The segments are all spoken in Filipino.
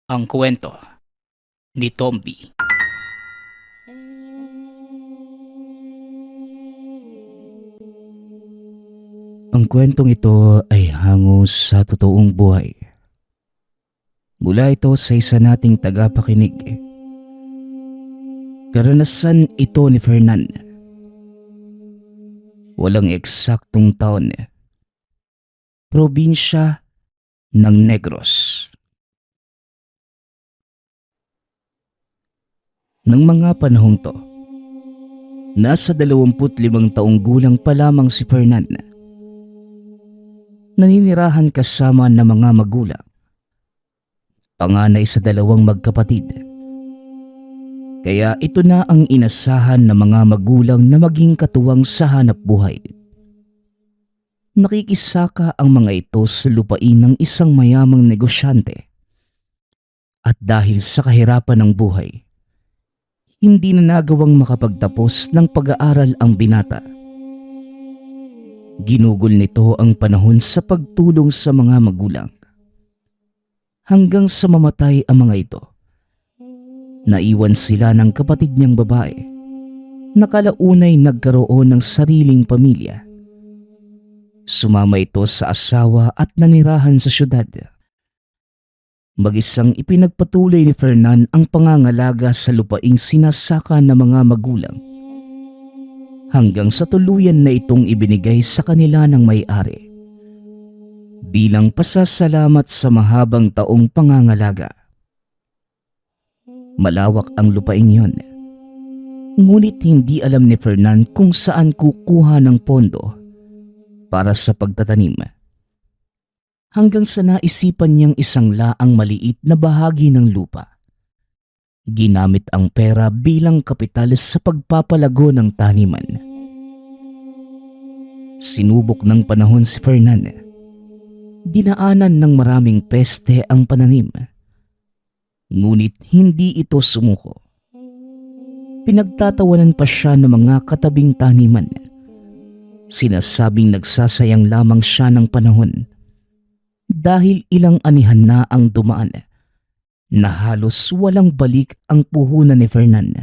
Ang kwento ni Tomby. Ang kwentong ito ay hango sa totoong buhay. Mula ito sa isa nating tagapakinig. Karanasan ito ni Fernan. Walang eksaktong taon. Probinsya ng Negros. Nang mga panahong to, nasa 25 taong gulang pa lamang si Fernan. Naninirahan kasama ng mga magulang. Panganay sa dalawang magkapatid. Kaya ito na ang inasahan ng mga magulang na maging katuwang sa hanap buhay. Nakikisaka ang mga ito sa lupain ng isang mayamang negosyante. At dahil sa kahirapan ng buhay, hindi na nagawang makapagtapos ng pag-aaral ang binata. Ginugol nito ang panahon sa pagtulong sa mga magulang. Hanggang sa mamatay ang mga ito. Naiwan sila ng kapatid niyang babae na kalaunay nagkaroon ng sariling pamilya. Sumama ito sa asawa at nanirahan sa syudad. Mag-isang ipinagpatuloy ni Fernan ang pangangalaga sa lupaing sinasaka ng mga magulang. Hanggang sa tuluyan na itong ibinigay sa kanila ng may-ari. Bilang pasasalamat sa mahabang taong pangangalaga. Malawak ang lupain yon. Ngunit hindi alam ni Fernan kung saan kukuha ng pondo para sa pagtatanim. Hanggang sa naisipan niyang isang laang maliit na bahagi ng lupa. Ginamit ang pera bilang kapital sa pagpapalago ng taniman. Sinubok ng panahon si Fernan. Dinaanan ng maraming peste ang pananim. Ngunit hindi ito sumuko. Pinagtatawanan pa siya ng mga katabing taniman. Sinasabing nagsasayang lamang siya ng panahon. Dahil ilang anihan na ang dumaan na halos walang balik ang puhunan ni Fernan.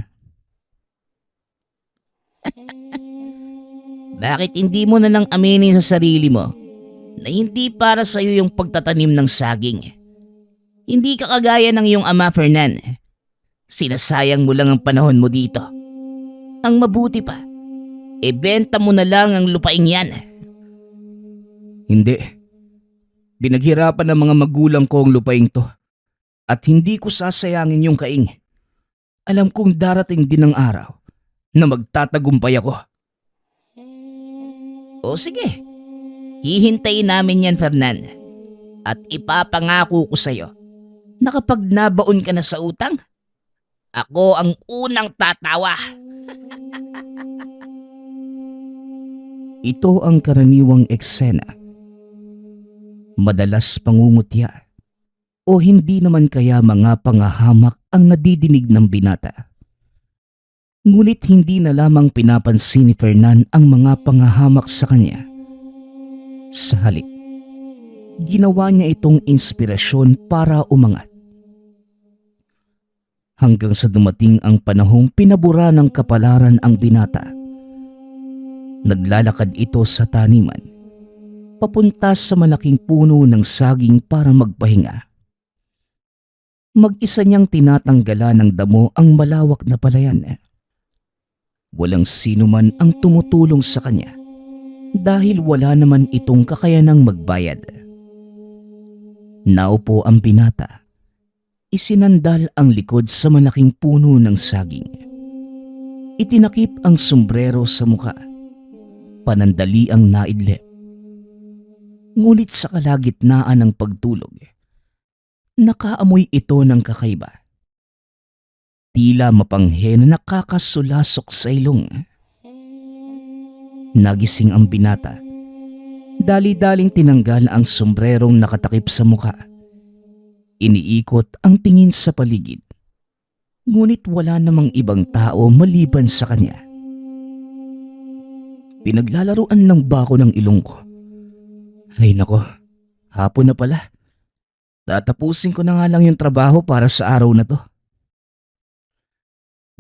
Bakit hindi mo na lang aminin sa sarili mo na hindi para sa iyo yung pagtatanim ng saging? Hindi ka kagaya ng iyong ama, Fernan. Sinasayang mo lang ang panahon mo dito. Ang mabuti pa, ibenta mo na lang ang lupaing yan. Hindi. Binaghirapan ng mga magulang ko ang lupaing to. At hindi ko sasayangin yung kaing. Alam kong darating din ang araw na magtatagumpay ako. O sige, hihintayin namin yan, Fernan. At ipapangako ko sa'yo na kapag nabaon ka na sa utang, ako ang unang tatawa. Ito ang karaniwang eksena. Madalas pangungutya o hindi naman kaya mga pangahamak ang nadidinig ng binata. Ngunit hindi na lamang pinapansin ni Fernan ang mga pangahamak sa kanya. Sa halip, ginawa niya itong inspirasyon para umangat. Hanggang sa dumating ang panahong pinabura ng kapalaran ang binata. Naglalakad ito sa taniman. Papunta sa malaking puno ng saging para magpahinga. Mag-isa niyang tinatanggalan ng damo ang malawak na palayan. Walang sino man ang tumutulong sa kanya dahil wala naman itong kakayanang magbayad. Naupo ang binata. Isinandal ang likod sa malaking puno ng saging. Itinakip ang sombrero sa muka. Panandali ang naidlip. Ngunit sa kalagitnaan ng pagtulog, nakaamoy ito ng kakaiba. Tila mapanghe na nakakasulasok sa ilong. Nagising ang binata. Dali-daling tinanggal ang sombrerong nakatakip sa muka. Iniikot ang tingin sa paligid. Ngunit wala namang ibang tao maliban sa kanya. Pinaglalaruan lang ba ako ng ilong ko? Ay nako, hapon na pala. Tatapusin ko na nga lang yung trabaho para sa araw na to.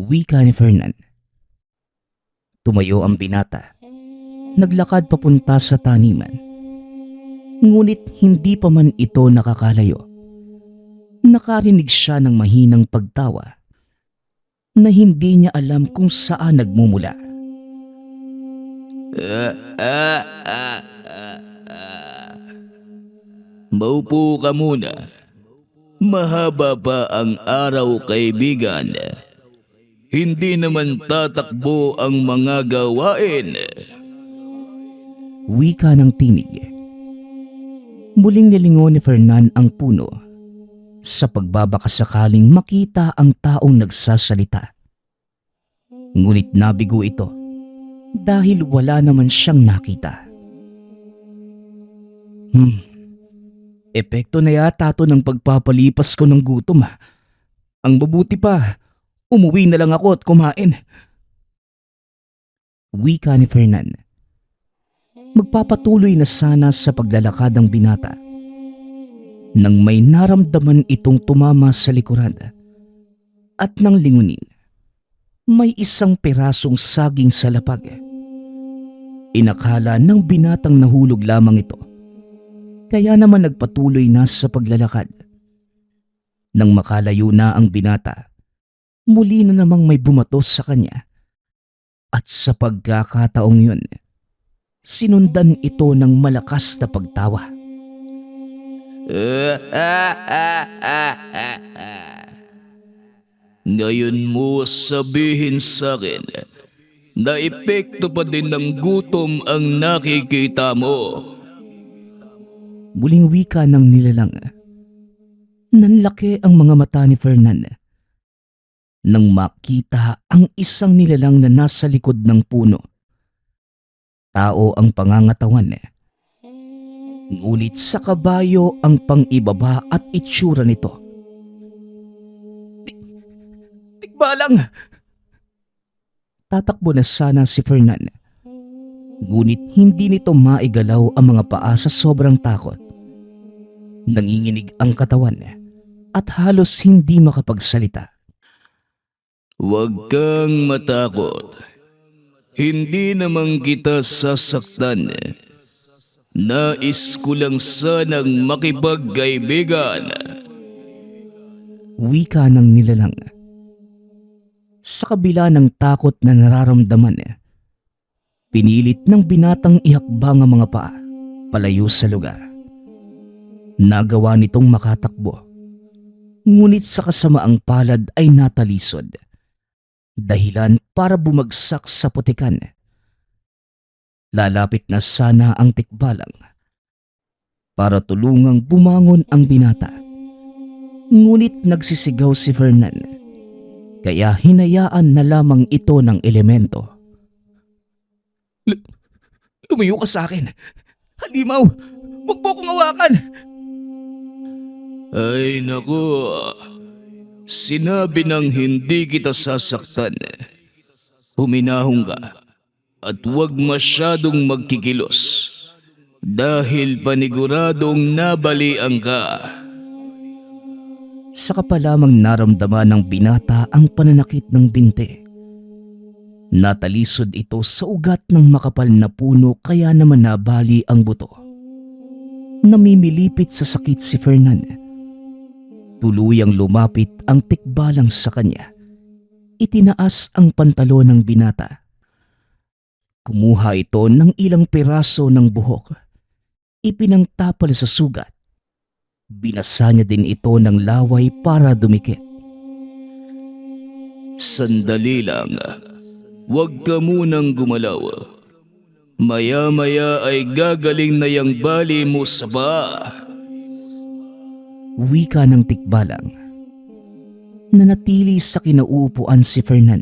Wika ni Fernan. Tumayo ang binata. Naglakad papunta sa taniman. Ngunit hindi pa man ito nakakalayo. Nakarinig siya ng mahinang pagtawa na hindi niya alam kung saan nagmumula. Maupo ka muna. Mahaba pa ang araw, kaibigan. Hindi naman tatakbo ang mga gawain. Wika ng tinig. Muling nilingon ni Fernan ang puno sa pagbabakasakaling makita ang taong nagsasalita. Ngunit nabigo ito dahil wala naman siyang nakita. Epekto na yata to ng pagpapalipas ko ng gutom. Ang mabuti pa, umuwi na lang ako at kumain. Wika ni Fernan. Magpapatuloy na sana sa paglalakad ng binata nang may naramdaman itong tumama sa likuran at nang lingunin, may isang pirasong saging sa lapag. Inakala ng binatang nahulog lamang ito, kaya naman nagpatuloy na sa paglalakad. Nang makalayo na ang binata, muli na namang may bumatos sa kanya at sa pagkakataong yun, sinundan ito ng malakas na pagtawa. Ngayon mo sabihin sa akin na epekto pa din ng gutom ang nakikita mo. Muling wika ng nilalang. Nanlaki ang mga mata ni Fernan nang makita ang isang nilalang na nasa likod ng puno. Tao ang pangangatawan, ngunit sa kabayo ang pang-ibaba at itsura nito. Tikbalang! Tatakbo na sana si Fernan, ngunit hindi nito maigalaw ang mga paa sa sobrang takot. Nanginginig ang katawan at halos hindi makapagsalita. Huwag kang matakot. Hindi naman kita sasaktan. Nais ko lang sanang makipagkaibigan. Wika ng nilalang. Sa kabila ng takot na nararamdaman, pinilit ng binatang ihakbang ang mga paa palayo sa lugar. Nagawa nitong makatakbo, ngunit sa kasamaang palad ay natalisod. Dahilan para bumagsak sa putikan. Lalapit na sana ang tikbalang para tulungang bumangon ang binata. Ngunit nagsisigaw si Fernan, kaya hinayaan na lamang ito ng elemento. Lumayo ka sa akin! Halimaw! Huwag mo akong hawakan! Ay naku, sinabi nang hindi kita sasaktan. Huminahon ka at huwag masyadong magkikilos dahil paniguradong nabalian ka. Saka pa lamang naramdaman ng binata ang pananakit ng binte. Natalisod ito sa ugat ng makapal na puno kaya naman nabali ang buto. Namimilipit sa sakit si Fernan. Tuluyang lumapit ang tikbalang sa kanya. Itinaas ang pantalon ng binata. Kumuha ito ng ilang piraso ng buhok. Ipinangtapal sa sugat. Binasa niya din ito ng laway para dumikit. Sandali lang. Huwag ka munang gumalaw. Maya-maya ay gagaling na yang bali mo sa paa. Wika ng tikbalang. Nanatili sa kinauupuan si Fernan.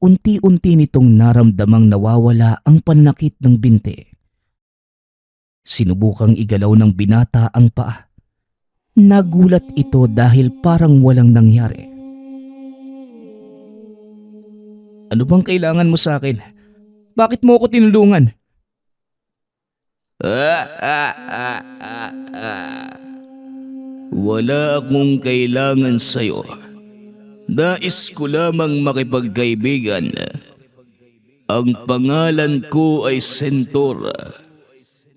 Unti-unti nitong naramdamang nawawala ang pananakit ng binte. Sinubukang igalaw ng binata ang paa. Nagulat ito dahil parang walang nangyari. Ano bang kailangan mo sa akin? Bakit mo ako tinulungan? Wala akong kailangan sa'yo. Nais ko lamang makipagkaibigan. Ang pangalan ko ay Sentor.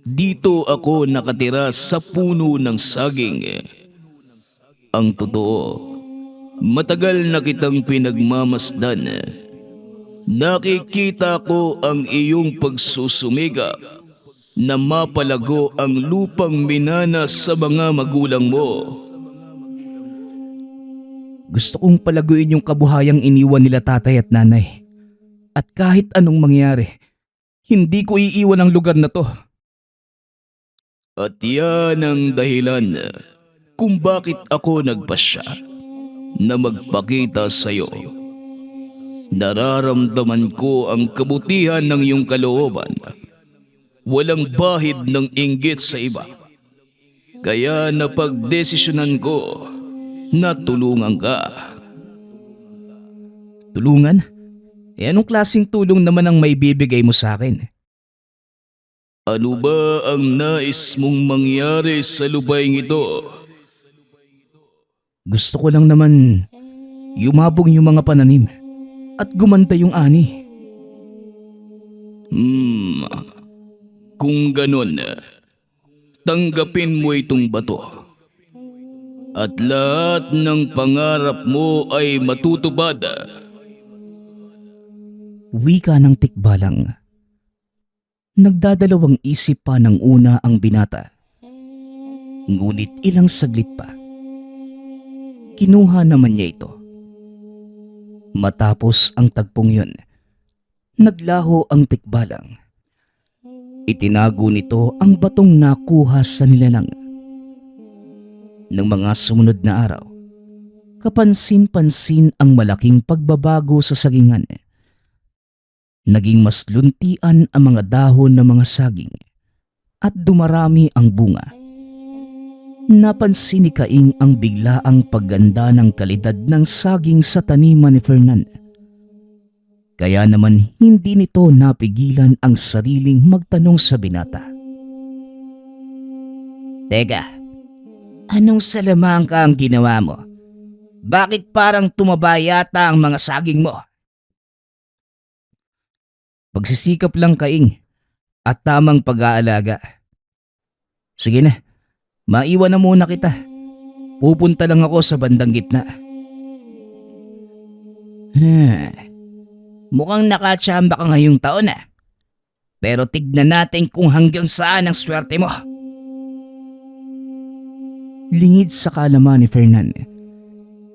Dito ako nakatira sa puno ng saging. Ang totoo, matagal na kitang pinagmamasdan. Nakikita ko ang iyong pagsusumikap na mapalago ang lupang minana sa mga magulang mo. Gusto kong palaguin yung kabuhayang iniwan nila tatay at nanay. At kahit anong mangyari, hindi ko iiwan ang lugar na to. At yan ang dahilan kung bakit ako nagpasya na magpakita sa iyo. Nararamdaman ko ang kabutihan ng iyong kalooban. Walang bahid ng inggit sa iba. Kaya napagdesisyonan ko na tulungan ka. Tulungan? Anong klaseng tulong naman ang may bibigay mo sa akin? Ano ba ang nais mong mangyari sa lupaing ito? Gusto ko lang naman yumabong yung mga pananim at gumanda yung ani. Kung ganun, tanggapin mo itong bato. At lahat ng pangarap mo ay matutupad. Wika ng tikbalang. Nagdadalawang isip pa ng una ang binata. Ngunit ilang saglit pa. Kinuha naman niya ito. Matapos ang tagpong yun, naglaho ang tikbalang. Itinago nito ang batong nakuha sa nilalang. Ng mga sumunod na araw, kapansin-pansin ang malaking pagbabago sa sagingan. Naging mas luntian ang mga dahon ng mga saging at dumarami ang bunga. Napansin ni Kaing ang biglaang pagganda ng kalidad ng saging sa taniman ni Fernan. Kaya naman hindi nito napigilan ang sariling magtanong sa binata. Teka, anong salamangka ang ginawa mo? Bakit parang tumaba yata ang mga saging mo? Pagsisikap lang, Kaing, at tamang pag-aalaga. Sige na, maiwan na muna kita. Pupunta lang ako sa bandang gitna. Mukhang nakachamba ka ngayong taon ah. Pero tignan natin kung hanggang saan ang swerte mo. Lingid sa kaalaman ni Fernan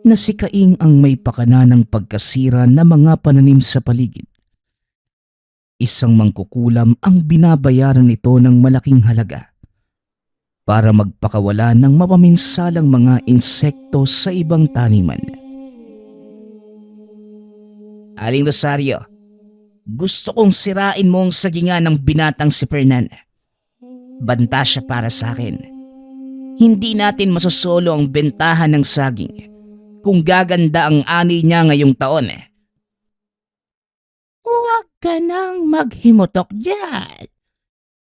na si Kaing ang may pakana ng pagkasira ng mga pananim sa paligid. Isang mangkukulam ang binabayaran nito ng malaking halaga para magpakawala ng mapaminsalang mga insekto sa ibang taniman. Aling Rosario, gusto kong sirain mo ang sagingan ng binatang si Fernan. Banta siya para sa akin. Hindi natin masosolo ang bentahan ng saging kung gaganda ang ani niya ngayong taon. Huwag ka nang maghimutok dyan.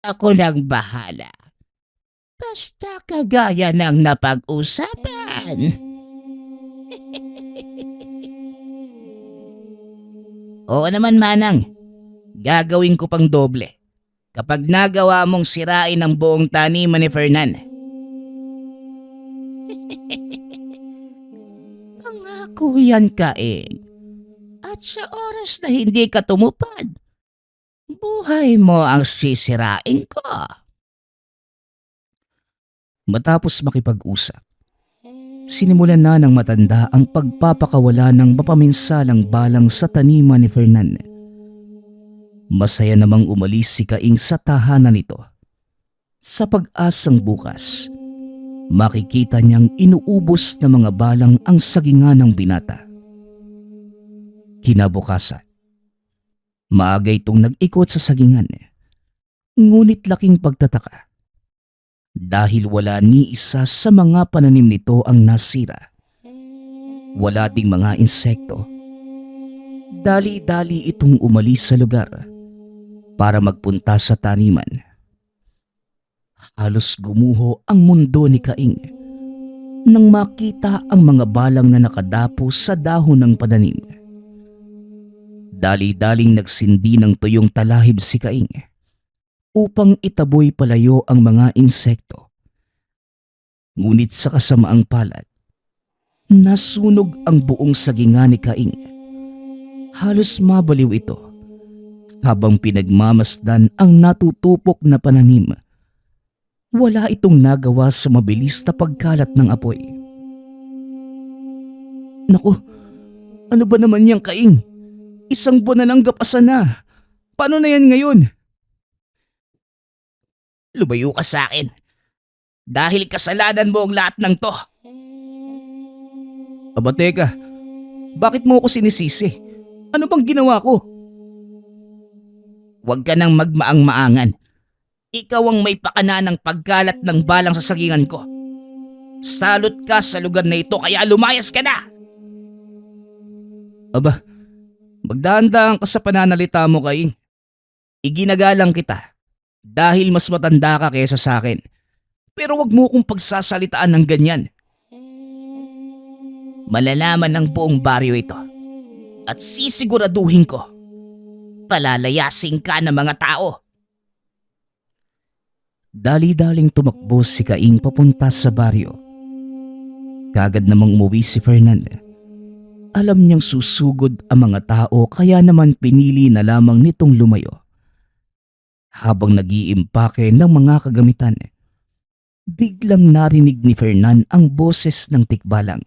Ako nang bahala. Basta kagaya ng napag-usapan. Oo naman, Manang. Gagawin ko pang doble kapag nagawa mong sirain ang buong taniman ni Fernan. Pangako yan, Kaing. At sa oras na hindi ka tumupad, buhay mo ang sisirain ko. Matapos makipag-usap, sinimulan na ng matanda ang pagpapakawala ng mapaminsalang balang sa taniman ni Fernan. Masaya namang umalis si Kaing sa tahanan nito. Sa pag-asang bukas, makikita niyang inuubos na mga balang ang sagingan ng binata. Kinabukasan, maaga itong nag-ikot sa sagingan. Ngunit laking pagtataka dahil wala ni isa sa mga pananim nito ang nasira. Wala ding mga insekto. Dali-dali itong umalis sa lugar para magpunta sa taniman. Halos gumuho ang mundo ni Kaing nang makita ang mga balang na nakadapo sa dahon ng pananim. Dali-daling nagsindi ng tuyong talahib si Kaing upang itaboy palayo ang mga insekto. Ngunit sa kasamaang palad, nasunog ang buong sagingan ni Kaing. Halos mabaliw ito habang pinagmamasdan ang natutupok na pananim. Wala itong nagawa sa mabilis na pagkalat ng apoy. Naku, ano ba naman yang Kaing? Isang buwan na lang gapasan na. Paano na yan ngayon? Lumayo ka sa akin. Dahil kasalanan mo ang lahat ng to. Aba teka, bakit mo ako sinisisi? Ano bang ginawa ko? Huwag ka nang magmaang-maangan. Ikaw ang may pakana ng pagkalat ng balang sa sagingan ko. Salot ka sa lugar na ito kaya lumayas ka na. Aba, magdahan-dahan ka sa pananalita mo, Kaing. Iginagalang kita dahil mas matanda ka kaysa sa akin. Pero wag mo kong pagsasalitaan ng ganyan. Malalaman ng buong baryo ito. At sisiguraduhin ko. Palalayasin ka ng mga tao. Dali-daling tumakbo si Kaing papunta sa baryo. Kagad namang umuwi si Fernan. Alam niyang susugod ang mga tao kaya naman pinili na lamang nitong lumayo. Habang nag-iimpake ng mga kagamitan, biglang narinig ni Fernan ang boses ng tikbalang.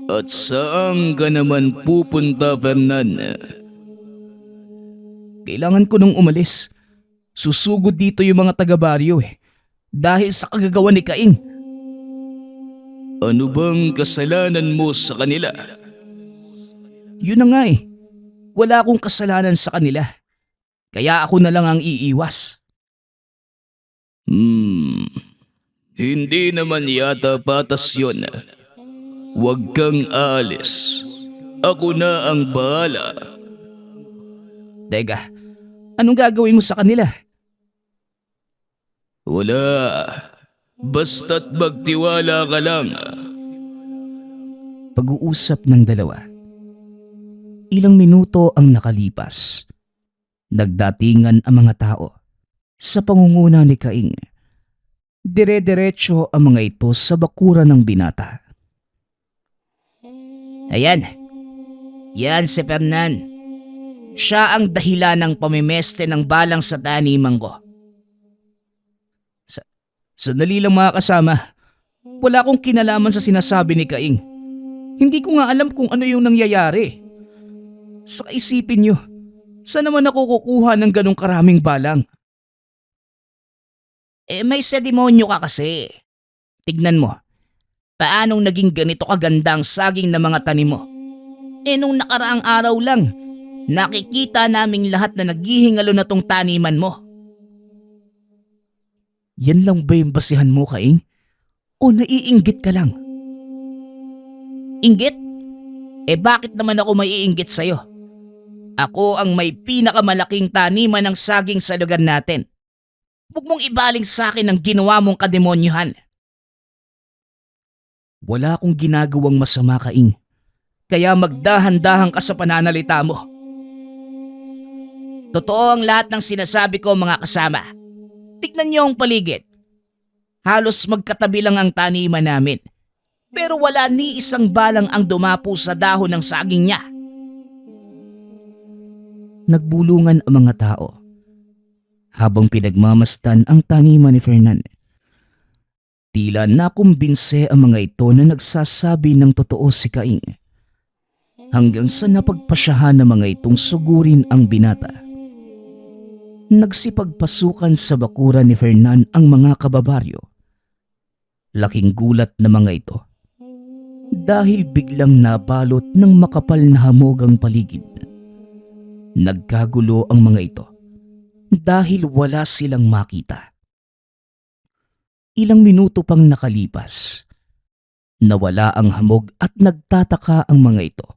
At saan ka naman pupunta, Fernan? Kailangan ko nung umalis. Susugod dito yung mga taga-baryo dahil sa kagagawa ni Kaing. Ano bang kasalanan mo sa kanila? Yun na nga wala akong kasalanan sa kanila. Kaya ako na lang ang iiwas. Hindi naman yata patas yun. Huwag kang aalis. Ako na ang bahala. Teka, anong gagawin mo sa kanila? Wala. Basta't magtiwala ka lang. Pag-uusap ng dalawa. Ilang minuto ang nakalipas. Nagdatingan ang mga tao sa pangunguna ni Kaing. Dire-diretso ang mga ito sa bakuran ng binata. Ayan. Yan si Fernan. Siya ang dahilan ng pamimeste ng balang sa taniman ko. Sandali lang mga kasama. Wala akong kinalaman sa sinasabi ni Kaing. Hindi ko nga alam kung ano yung nangyayari. Sa isipin nyo, saan naman ako kukuha ng ganong karaming balang? May sedimonyo ka kasi. Tignan mo. Paanong naging ganito kaganda ang saging ng mga tanim mo? Nung nakaraang araw lang, nakikita naming lahat na naghihingalo na tong taniman mo. Yan lang ba yung basihan mo, Kaing? O naiinggit ka lang? Inggit? Bakit naman ako maiinggit sa'yo? Ako ang may pinakamalaking taniman ng saging sa lugar natin. Huwag mong ibaling sa akin ang ginawa mong kademonyohan. Wala akong ginagawang masama, Kaing. Kaya magdahan-dahan ka sa pananalita mo. Totoo ang lahat ng sinasabi ko, mga kasama. Tignan niyo ang paligid. Halos magkatabi lang ang taniman namin. Pero wala ni isang balang ang dumapo sa dahon ng saging niya. Nagbulungan ang mga tao habang pinagmamasdan ang taniman ni Fernan. Tila nakumbinse ang mga ito na nagsasabi ng totoo si Kaing. Hanggang sa napagpasyahan ng mga itong sugurin ang binata. Nagsipagpasukan sa bakuran ni Fernan ang mga kababaryo. Laking gulat na mga ito dahil biglang nabalot ng makapal na hamog ang paligid. Nagkagulo ang mga ito dahil wala silang makita. Ilang minuto pang nakalipas, nawala ang hamog at nagtataka ang mga ito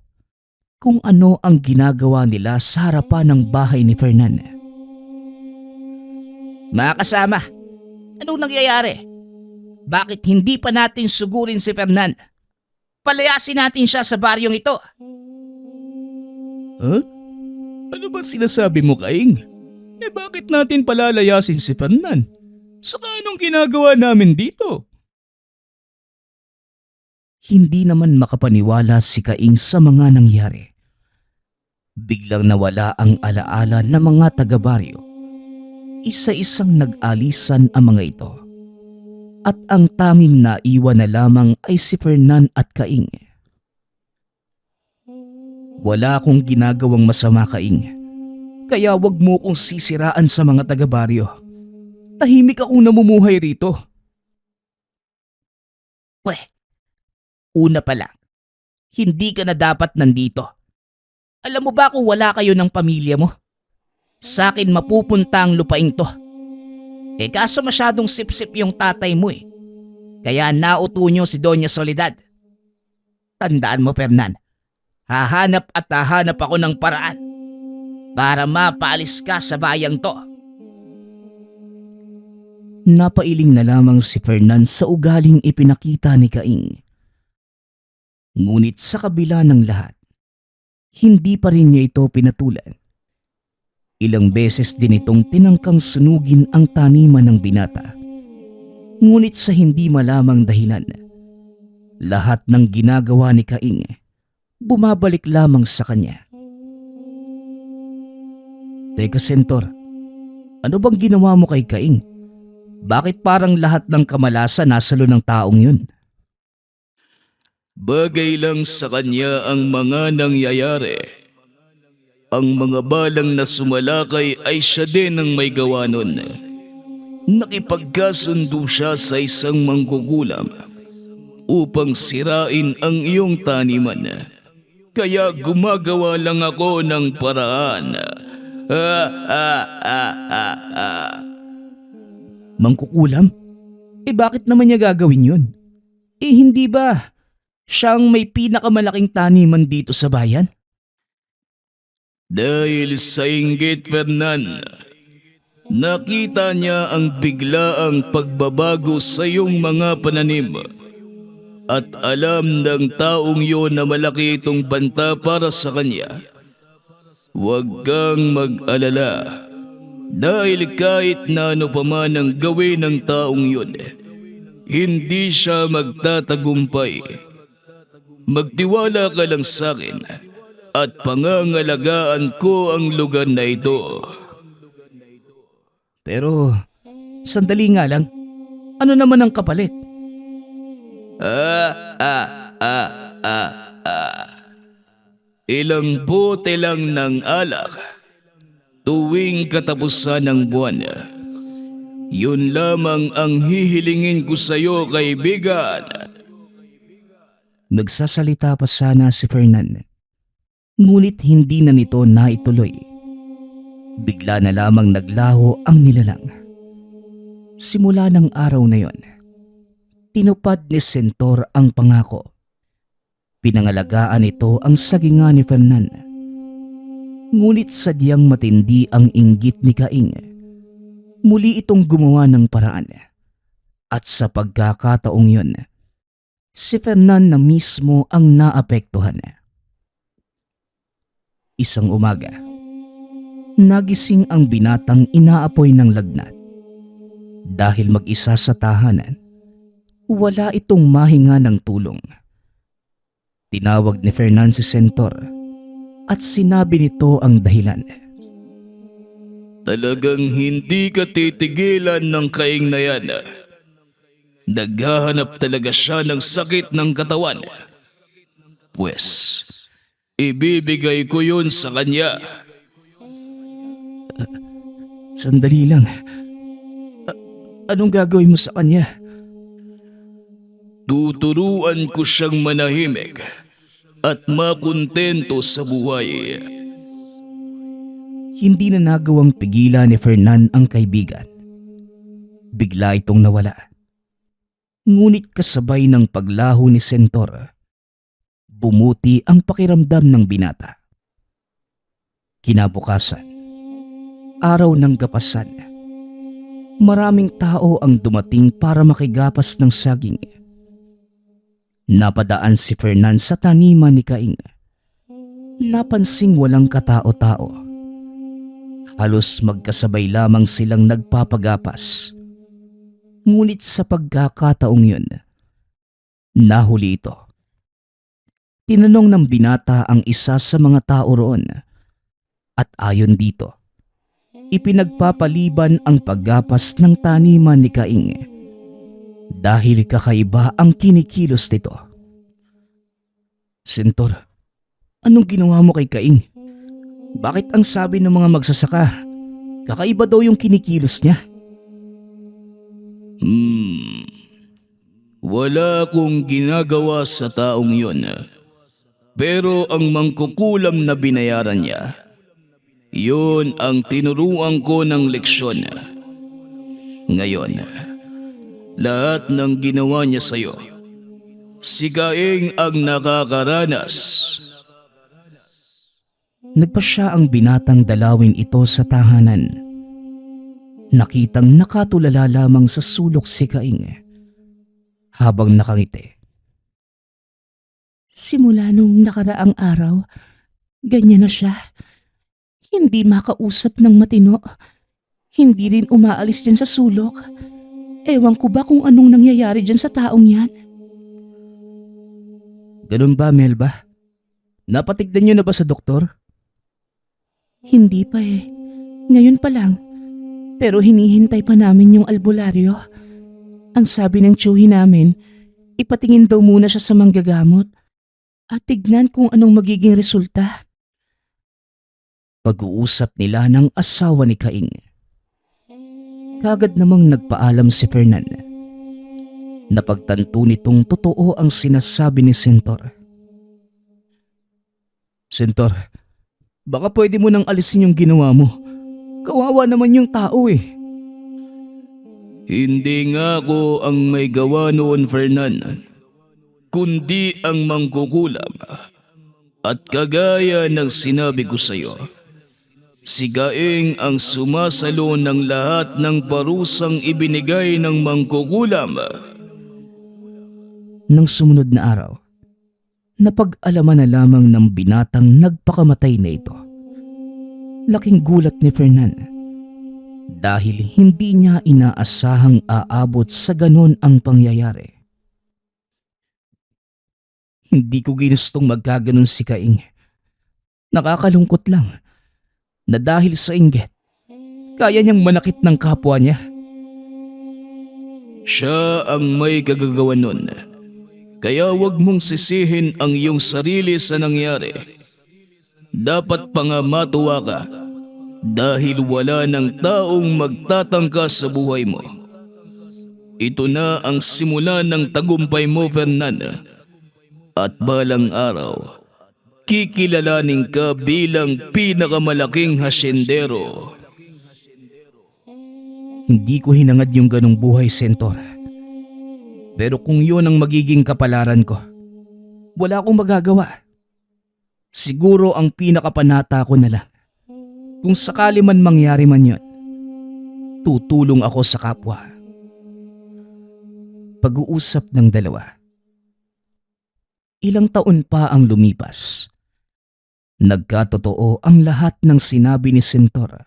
kung ano ang ginagawa nila sa harapan ng bahay ni Fernan. Mga kasama, anong nangyayari? Bakit hindi pa natin sugurin si Fernan? Palayasin natin siya sa baryong ito. Huh? Ano ba sinasabi mo, Kaing? Bakit natin palalayasin si Fernan? Saka anong ginagawa namin dito? Hindi naman makapaniwala si Kaing sa mga nangyari. Biglang nawala ang alaala ng mga taga-baryo. Isa-isang nag-alisan ang mga ito. At ang tanging naiwan na lamang ay si Fernan at Kaing. Wala akong ginagawang masama, Kaing. Kaya wag mo kong sisiraan sa mga taga-baryo. Tahimik akong namumuhay rito. Pweh, una pa lang, hindi ka na dapat nandito. Alam mo ba kung wala kayo ng pamilya mo? Sa akin mapupunta ang lupaing to. Kaso masyadong sip-sip yung tatay mo eh. Kaya nauto nyo si Doña Soledad. Tandaan mo, Fernan, hahanap at hahanap ako ng paraan para mapaalis ka sa bayang to. Napailing na lamang si Fernan sa ugaling ipinakita ni Kaing. Ngunit sa kabila ng lahat, hindi pa rin niya ito pinatulan. Ilang beses din itong tinangkang sunugin ang taniman ng binata. Ngunit sa hindi malamang dahilan, lahat ng ginagawa ni Kaing bumabalik lamang sa kanya. Teka, Sentor, ano bang ginawa mo kay Kaing? Bakit parang lahat ng kamalasan nasalo ng taong yun? Bagay lang sa kanya ang mga nangyayari. Ang mga balang na sumalakay ay siya din ang may gawa nun. Nakipagkasundo siya sa isang manggugulam upang sirain ang iyong taniman. Kaya gumagawa lang ako ng paraan. Mangkukulam? Bakit naman niya gagawin yun? Hindi ba siyang may pinakamalaking taniman dito sa bayan? Dahil sa inggit, Fernan, nakita niya ang biglaang pagbabago sa iyong mga pananim. At alam ng taong yun na malaki itong banta para sa kanya. Huwag kang mag-alala. Dahil kahit na ano pa man ang gawin ng taong yun, hindi siya magtatagumpay. Magtiwala ka lang sa akin at pangangalagaan ko ang lugar na ito. Pero, sandali nga lang. Ano naman ang kapalit? Ilang bote lang ng alak tuwing katapusan ng buwan. Yun lamang ang hihilingin ko sa iyo, kaibigan. Nagsasalita pa sana si Fernan. Ngunit hindi na nito naituloy. Bigla na lamang naglaho ang nilalang. Simula ng araw na yon, tinupad ni Sentor ang pangako. Pinangalagaan ito ang sagingan ni Fernan. Ngunit sadyang matindi ang inggit ni Kaing. Muli itong gumawa ng paraan. At sa pagkakataong yon, si Fernan na mismo ang naapektuhan. Isang umaga, nagising ang binatang inaapoy ng lagnat. Dahil mag-isa sa tahanan, wala itong mahinga ng tulong. Tinawag ni Fernan si Sentor at sinabi nito ang dahilan. Talagang hindi ka titigilan ng Kaing na yan. Naghahanap talaga siya ng sakit ng katawan. Pwes, ibibigay ko yun sa kanya. Sandali lang. Anong gagawin mo sa kanya? Tuturuan ko siyang manahimik at makontento sa buhay. Hindi na nagawang pigilan ni Fernan ang kaibigan. Bigla itong nawala. Ngunit kasabay ng paglaho ni Sentor, bumuti ang pakiramdam ng binata. Kinabukasan, araw ng kapasan, Maraming tao ang dumating para makigapas ng saging. Napadaan si Fernan sa taniman ni Caing. Napansing walang katao-tao. Halos magkasabay lamang silang nagpapagapas. Ngunit sa pagkakataong yun, nahuli ito. Tinanong ng binata ang isa sa mga tao roon at ayon dito, ipinagpapaliban ang paggapas ng taniman ni Caing dahil kakaiba ang kinikilos nito. Sentor, anong ginawa mo kay Caing? Bakit ang sabi ng mga magsasaka, kakaiba daw yung kinikilos niya? Wala akong ginagawa sa taong yun. Pero ang mangkukulam na binayaran niya, yun ang tinuruan ko ng leksyon. Ngayon, lahat ng ginawa niya sa'yo, si Caing ang nakakaranas. Nagpasya ang binatang dalawin ito sa tahanan. Nakitang nakatulala lamang sa sulok si Caing habang nakangiti. Simula nung nakaraang araw, ganyan na siya. Hindi makausap ng matino. Hindi rin umaalis dyan sa sulok. Ewan ko ba kung anong nangyayari dyan sa taong yan? Ganun ba, Melba? Napatignan niyo na ba sa doktor? Hindi pa eh. Ngayon pa lang. Pero hinihintay pa namin yung albularyo. Ang sabi ng tiyuhi namin, ipatingin daw muna siya sa manggagamot at tignan kung anong magiging resulta. Pag-uusap nila ng asawa ni Caing. Kagad namang nagpaalam si Fernan. Napagtanto nitong totoo ang sinasabi ni Sentor. Sentor, baka pwede mo nang alisin yung ginawa mo. Kawawa naman yung tao eh. Hindi nga ako ang may gawa noon, Fernan, kundi ang mangkukulam. At kagaya ng sinabi ko sa iyo, si Caing ang sumasalo ng lahat ng parusang ibinigay ng mangkukulam. Nang sumunod na araw, napag-alaman na lamang ng binatang nagpakamatay na ito. Laking gulat ni Fernan dahil hindi niya inaasahang aabot sa ganon ang pangyayari. Hindi ko ginustong magkaganon si Caing. Nakakalungkot lang na dahil sa inggit, kaya niyang manakit ng kapwa niya. Siya ang may kagagawan nun. Kaya wag mong sisihin ang iyong sarili sa nangyari. Dapat pa nga matuwa ka dahil wala ng taong magtatangka sa buhay mo. Ito na ang simula ng tagumpay mo, Fernanda. At balang araw, kikilalanin ka bilang pinakamalaking hasyendero. Hindi ko hinangad yung ganong buhay, Sentor. Pero kung yun ang magiging kapalaran ko, wala akong magagawa. Siguro ang pinakapanata ko na lang. Kung sakali man mangyari man yun, tutulong ako sa kapwa. Pag-uusap ng dalawa. Ilang taon pa ang lumipas. Nagkatotoo ang lahat ng sinabi ni Sentor.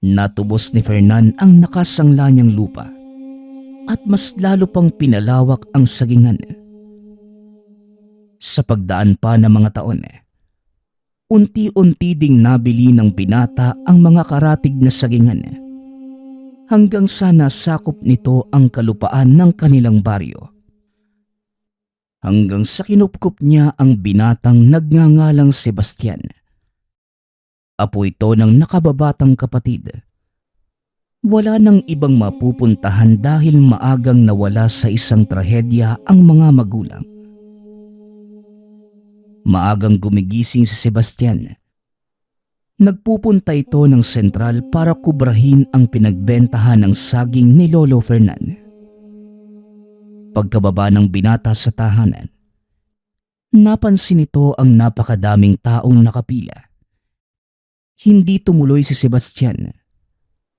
Natubos ni Fernan ang nakasangla niyang lupa at mas lalo pang pinalawak ang sagingan. Sa pagdaan pa ng mga taon, unti-unti ding nabili ng binata ang mga karatig na sagingan hanggang sa nasakop nito ang kalupaan ng kanilang baryo. Hanggang sa kinupkup niya ang binatang nagngangalang Sebastian. Apo ito ng nakababatang kapatid. Wala nang ibang mapupuntahan dahil maagang nawala sa isang trahedya ang mga magulang. Maagang gumigising si Sebastian. Nagpupunta ito ng sentral para kubrahin ang pinagbentahan ng saging ni Lolo Fernan. Pagkababa ng binata sa tahanan, napansin ito ang napakadaming taong nakapila. Hindi tumuloy si Sebastian.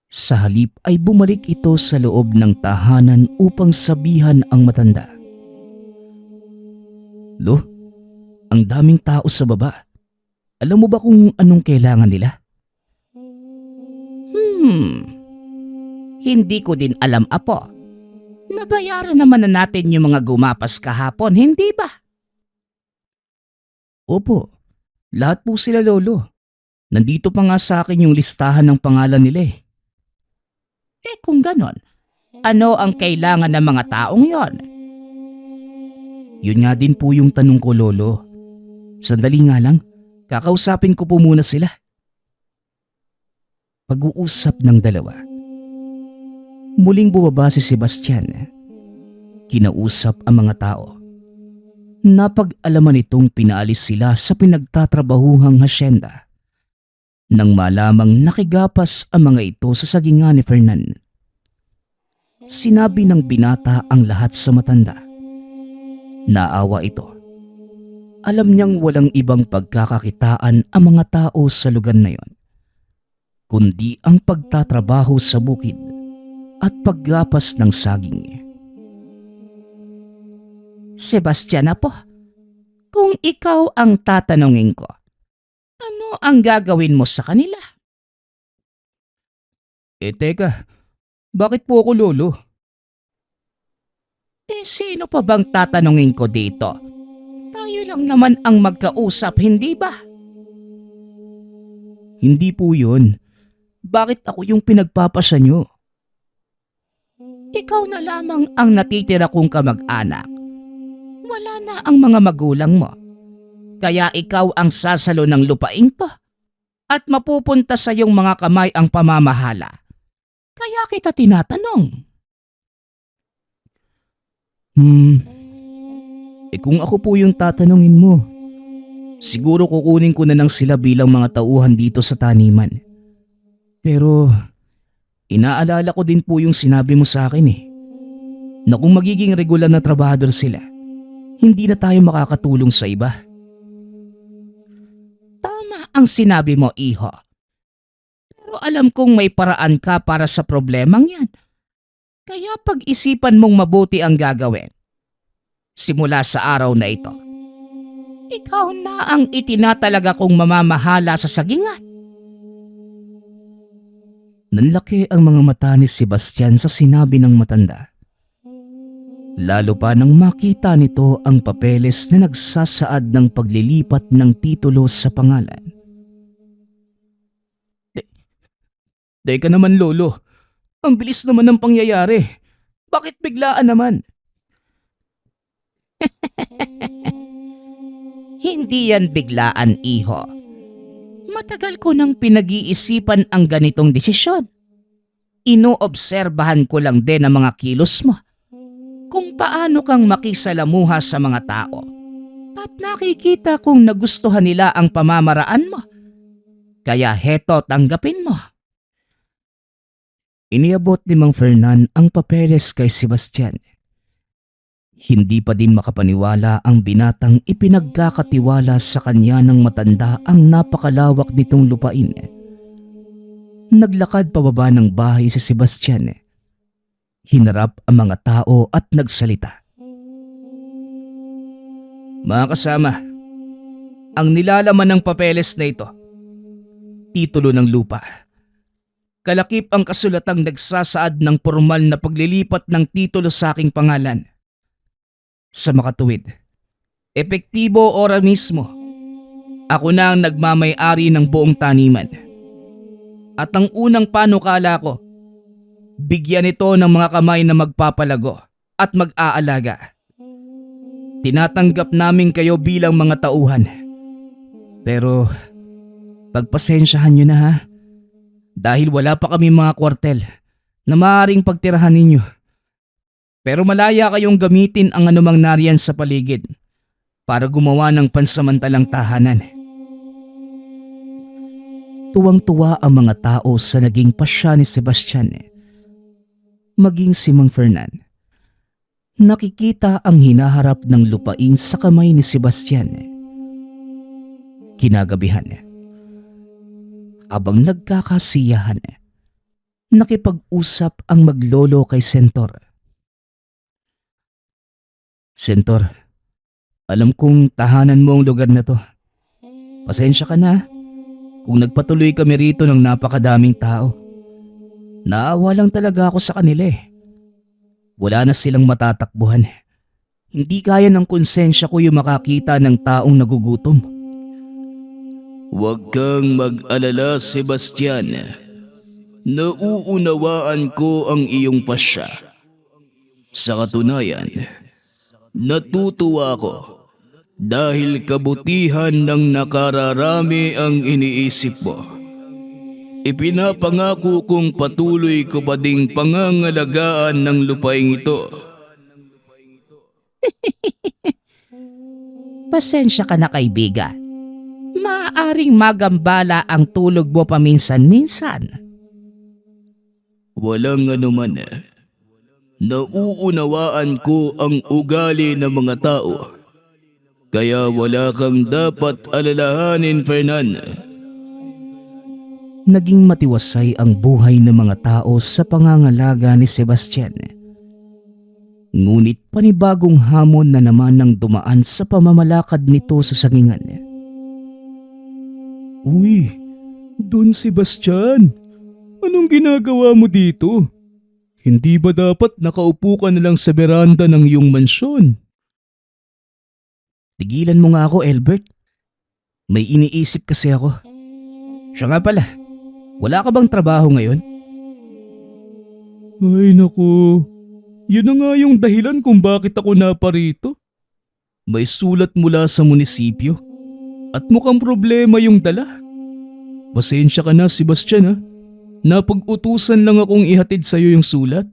Sa halip ay bumalik ito sa loob ng tahanan upang sabihan ang matanda. Lo, ang daming tao sa baba. Alam mo ba kung anong kailangan nila? Hindi ko din alam, apo. Nabayaran naman na natin yung mga gumapas kahapon, hindi ba? Opo, lahat po sila lolo. Nandito pa nga sa akin yung listahan ng pangalan nila eh. Kung ganon, ano ang kailangan ng mga taong yon? Yun nga din po yung tanong ko, lolo. Sandali nga lang, kakausapin ko po muna sila. Pag-uusap ng dalawa. Muling bumaba si Sebastian. Kinausap ang mga tao. Napag-alaman itong pinaalis sila sa pinagtatrabahuhang hasyenda. Nang malamang nakigapas ang mga ito sa sagingan ni Fernan. Sinabi ng binata ang lahat sa matanda. Naawa ito. Alam niyang walang ibang pagkakakitaan ang mga tao sa lugar na yon, kundi ang pagtatrabaho sa bukid at paggapas ng saging. Sebastian, apo, kung ikaw ang tatanungin ko, ano ang gagawin mo sa kanila? Teka, bakit po ako lolo? Sino pa bang tatanungin ko dito? Tayo lang naman ang magkausap, hindi ba? Hindi po yun. Bakit ako yung pinagpapasya nyo? Ikaw na lamang ang natitira kong kamag-anak. Wala na ang mga magulang mo. Kaya ikaw ang sasalo ng lupain to at mapupunta sa iyong mga kamay ang pamamahala. Kaya kita tinatanong. Kung ako po yung tatanungin mo, siguro kukunin ko na lang sila bilang mga tauhan dito sa taniman. Pero inaalala ko din po yung sinabi mo sa akin na kung magiging regular na trabahador sila, hindi na tayo makakatulong sa iba. Ang sinabi mo, iho. Pero alam kong may paraan ka para sa problemang yan. Kaya pag-isipan mong mabuti ang gagawin. Simula sa araw na ito, ikaw na ang itinatalaga kong mamamahala sa sagingan. Nanlaki ang mga mata ni Sebastian sa sinabi ng matanda. Lalo pa nang makita nito ang papeles na nagsasaad ng paglilipat ng titulo sa pangalan. Teka naman lolo, ang bilis naman ng pangyayari. Bakit biglaan naman? Hindi yan biglaan, iho. Matagal ko nang pinag-iisipan ang ganitong desisyon. Inoobserbahan ko lang din ang mga kilos mo. Kung paano kang makisalamuha sa mga tao. At nakikita kong nagustuhan nila ang pamamaraan mo. Kaya heto, tanggapin mo. Iniabot ni Mang Fernan ang papeles kay Sebastian. Hindi pa din makapaniwala ang binatang ipinagkakatiwala sa kanya ng matanda ang napakalawak nitong lupain. Naglakad pababa ng bahay si Sebastian. Hinarap ang mga tao at nagsalita. Mga kasama, ang nilalaman ng papeles na ito, titulo ng lupa. Kalakip ang kasulatang nagsasaad ng formal na paglilipat ng titulo sa aking pangalan. Sa makatuwid, epektibo ora mismo, ako na ang nagmamay-ari ng buong taniman. At ang unang panukala ko, bigyan ito ng mga kamay na magpapalago at mag-aalaga. Tinatanggap namin kayo bilang mga tauhan. Pero pagpasensyahan nyo na ha. Dahil wala pa kami mga kwartel na maaaring pagtirahan ninyo. Pero malaya kayong gamitin ang anumang nariyan sa paligid para gumawa ng pansamantalang tahanan. Tuwang-tuwa ang mga tao sa naging pasya ni Sebastian. Maging si Mang Fernan. Nakikita ang hinaharap ng lupain sa kamay ni Sebastian. Kinagabihan. Abang nagkakasiyahan, nakipag-usap ang maglolo kay Sentor. Sentor, alam kong tahanan mo ang lugar na to. Pasensya ka na kung nagpatuloy kami rito ng napakadaming tao. Naawa lang talaga ako sa kanila eh. Wala na silang matatakbuhan. Hindi kaya ng konsensya ko yung makakita ng taong nagugutom. Huwag kang mag-alala, Sebastian. Nauunawaan ko ang iyong pasya. Sa katunayan, natutuwa ako dahil kabutihan ng nakararami ang iniisip mo. Ipinapangako kong patuloy ko pa ding pangangalagaan ng lupaing ito. Pasensya ka na kaibigan. Maaaring magambala ang tulog mo paminsan-minsan. Walang anuman. Nauunawaan ko ang ugali ng mga tao. Kaya wala kang dapat alalahanin, Fernan. Naging matiwasay ang buhay ng mga tao sa pangangalaga ni Sebastian. Ngunit panibagong hamon na naman ang dumaan sa pamamalakad nito sa sagingan. Uy, Don Sebastian, anong ginagawa mo dito? Hindi ba dapat nakaupo ka na lang sa beranda ng iyong mansyon? Tigilan mo nga ako, Albert. May iniisip kasi ako. Siya nga pala, wala ka bang trabaho ngayon? Ay naku, yun na nga yung dahilan kung bakit ako naparito. May sulat mula sa munisipyo at mukhang problema yung dala. Pasensya ka na, Sebastian ha. Napag-utusan lang akong ihatid sa'yo yung sulat.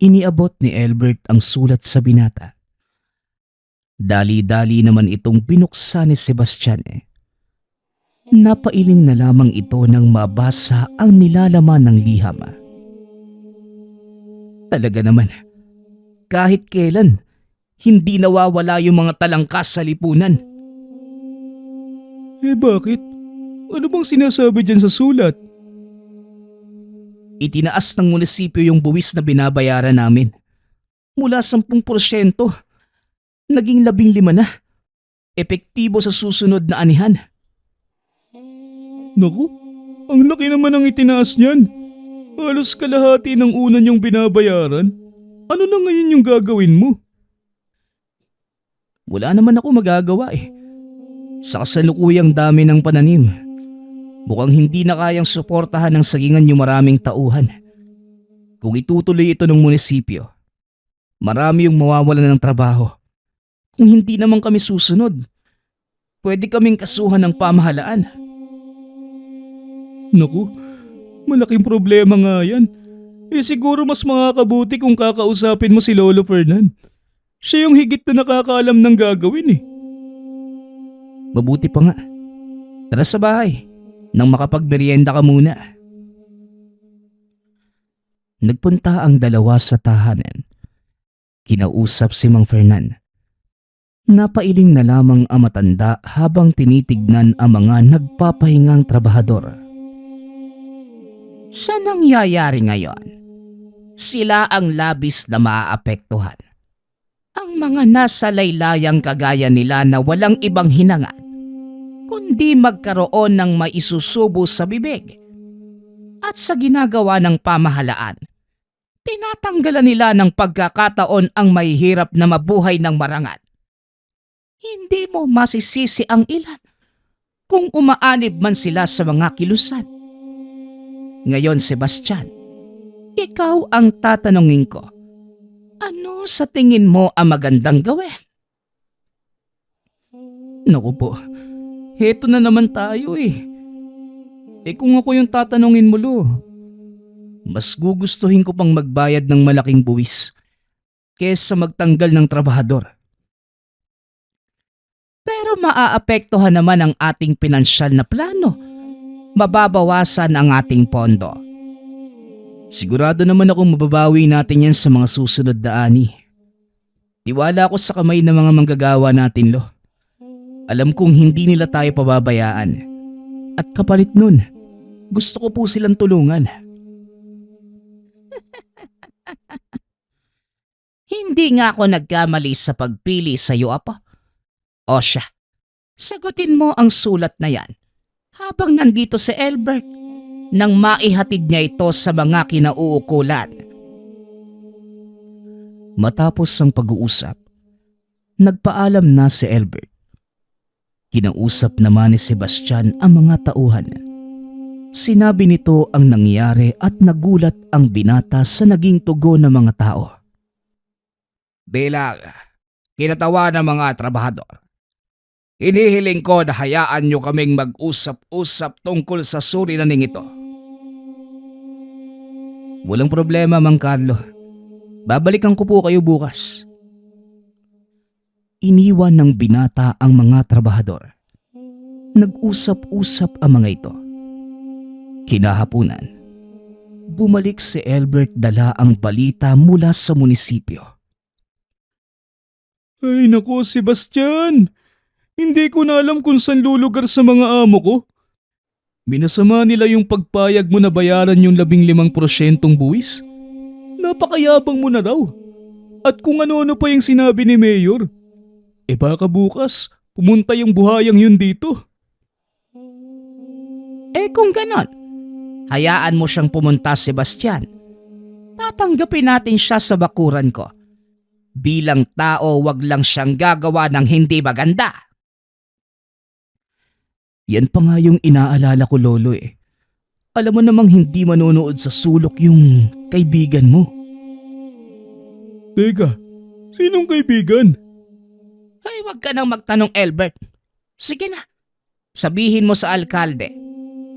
Iniabot ni Albert ang sulat sa binata. Dali-dali naman itong binuksan ni Sebastian. Napailing na lamang ito nang mabasa ang nilalaman ng liham. Talaga naman, kahit kailan, hindi nawawala yung mga talangkas sa lipunan. Eh bakit? Ano bang sinasabi dyan sa sulat? Itinaas ng munisipyo yung buwis na binabayaran namin. Mula 10%, naging 15 na. Epektibo sa susunod na anihan. Naku, ang laki naman ang itinaas niyan. Halos kalahati ng una niyong binabayaran. Ano na ngayon yung gagawin mo? Wala naman ako magagawa eh. Sa kasalukuyang dami ng pananim, mukhang hindi na kayang suportahan ng sagingan yung maraming tauhan. Kung itutuloy ito ng munisipyo, marami yung mawawalan ng trabaho. Kung hindi naman kami susunod, pwede kaming kasuhan ng pamahalaan. Naku, malaking problema nga yan. Eh siguro mas makakabuti kung kakausapin mo si Lolo Fernan. Siya yung higit na nakakaalam ng gagawin eh. Mabuti pa nga. Tara sa bahay, nang makapagmerienda ka muna. Nagpunta ang dalawa sa tahanan. Kinausap si Mang Fernan. Napailing na lamang ang matanda habang tinitignan ang mga nagpapahingang trabahador. Sa nangyayari ngayon, sila ang labis na maaapektuhan. Ang mga nasa laylayang kagaya nila na walang ibang hinangad, kundi magkaroon ng maisusubo sa bibig. At sa ginagawa ng pamahalaan, tinatanggalan nila ng pagkakataon ang mahihirap na mabuhay ng marangal. Hindi mo masisisi ang ilan kung umaanib man sila sa mga kilusan. Ngayon, Sebastian, ikaw ang tatanungin ko. Ano sa tingin mo ang magandang gawin? Naku po, heto na naman tayo eh. Eh kung ako yung tatanungin mo, Lo, mas gugustuhin ko pang magbayad ng malaking buwis kesa magtanggal ng trabahador. Pero maaapektuhan naman ang ating pinansyal na plano. Mababawasan ang ating pondo. Sigurado naman akong mababawi natin yan sa mga susunod na ani. Tiwala ako sa kamay ng mga manggagawa natin, Lo. Alam kong hindi nila tayo pababayaan. At kapalit nun, Gusto ko po silang tulungan. Hindi nga ako nagkamali sa pagpili sa iyo, Apo. O siya, sagutin mo ang sulat na yan habang nandito si Albert nang maihatid niya ito sa mga kinauukulan. Matapos ang pag-uusap, nagpaalam na si Albert. Kinausap naman ni Sebastian ang mga tauhan. Sinabi nito ang nangyari at nagulat ang binata sa naging tugon ng mga tao. Bilang kinatawa ng mga trabahador, hinihiling ko na hayaan nyo kaming mag-usap-usap tungkol sa suliraning ito. Walang problema, Mang Carlo. Babalikan ko po kayo bukas. Iniwan ng binata ang mga trabahador. Nag-usap-usap ang mga ito. Kinahapunan, bumalik si Albert dala ang balita mula sa munisipyo. Ay nako, Sebastian! Hindi ko na alam kung saan lulugar sa mga amo ko. Minasama nila yung pagpayag mo na bayaran yung 15% buwis. Napakayabang mo na raw. At kung ano-ano pa yung sinabi ni Mayor. Baka bukas, pumunta yung buhayang yun dito. Kung ganon, hayaan mo siyang pumunta, Sebastian. Tatanggapin natin siya sa bakuran ko. Bilang tao, wag lang siyang gagawa ng hindi maganda. Yan pa nga yung inaalala ko, Lolo eh. Alam mo namang hindi manonood sa sulok yung kaibigan mo. Teka, sinong kaibigan? Ay, wag ka nang magtanong, Albert. Sige na, sabihin mo sa alkalde.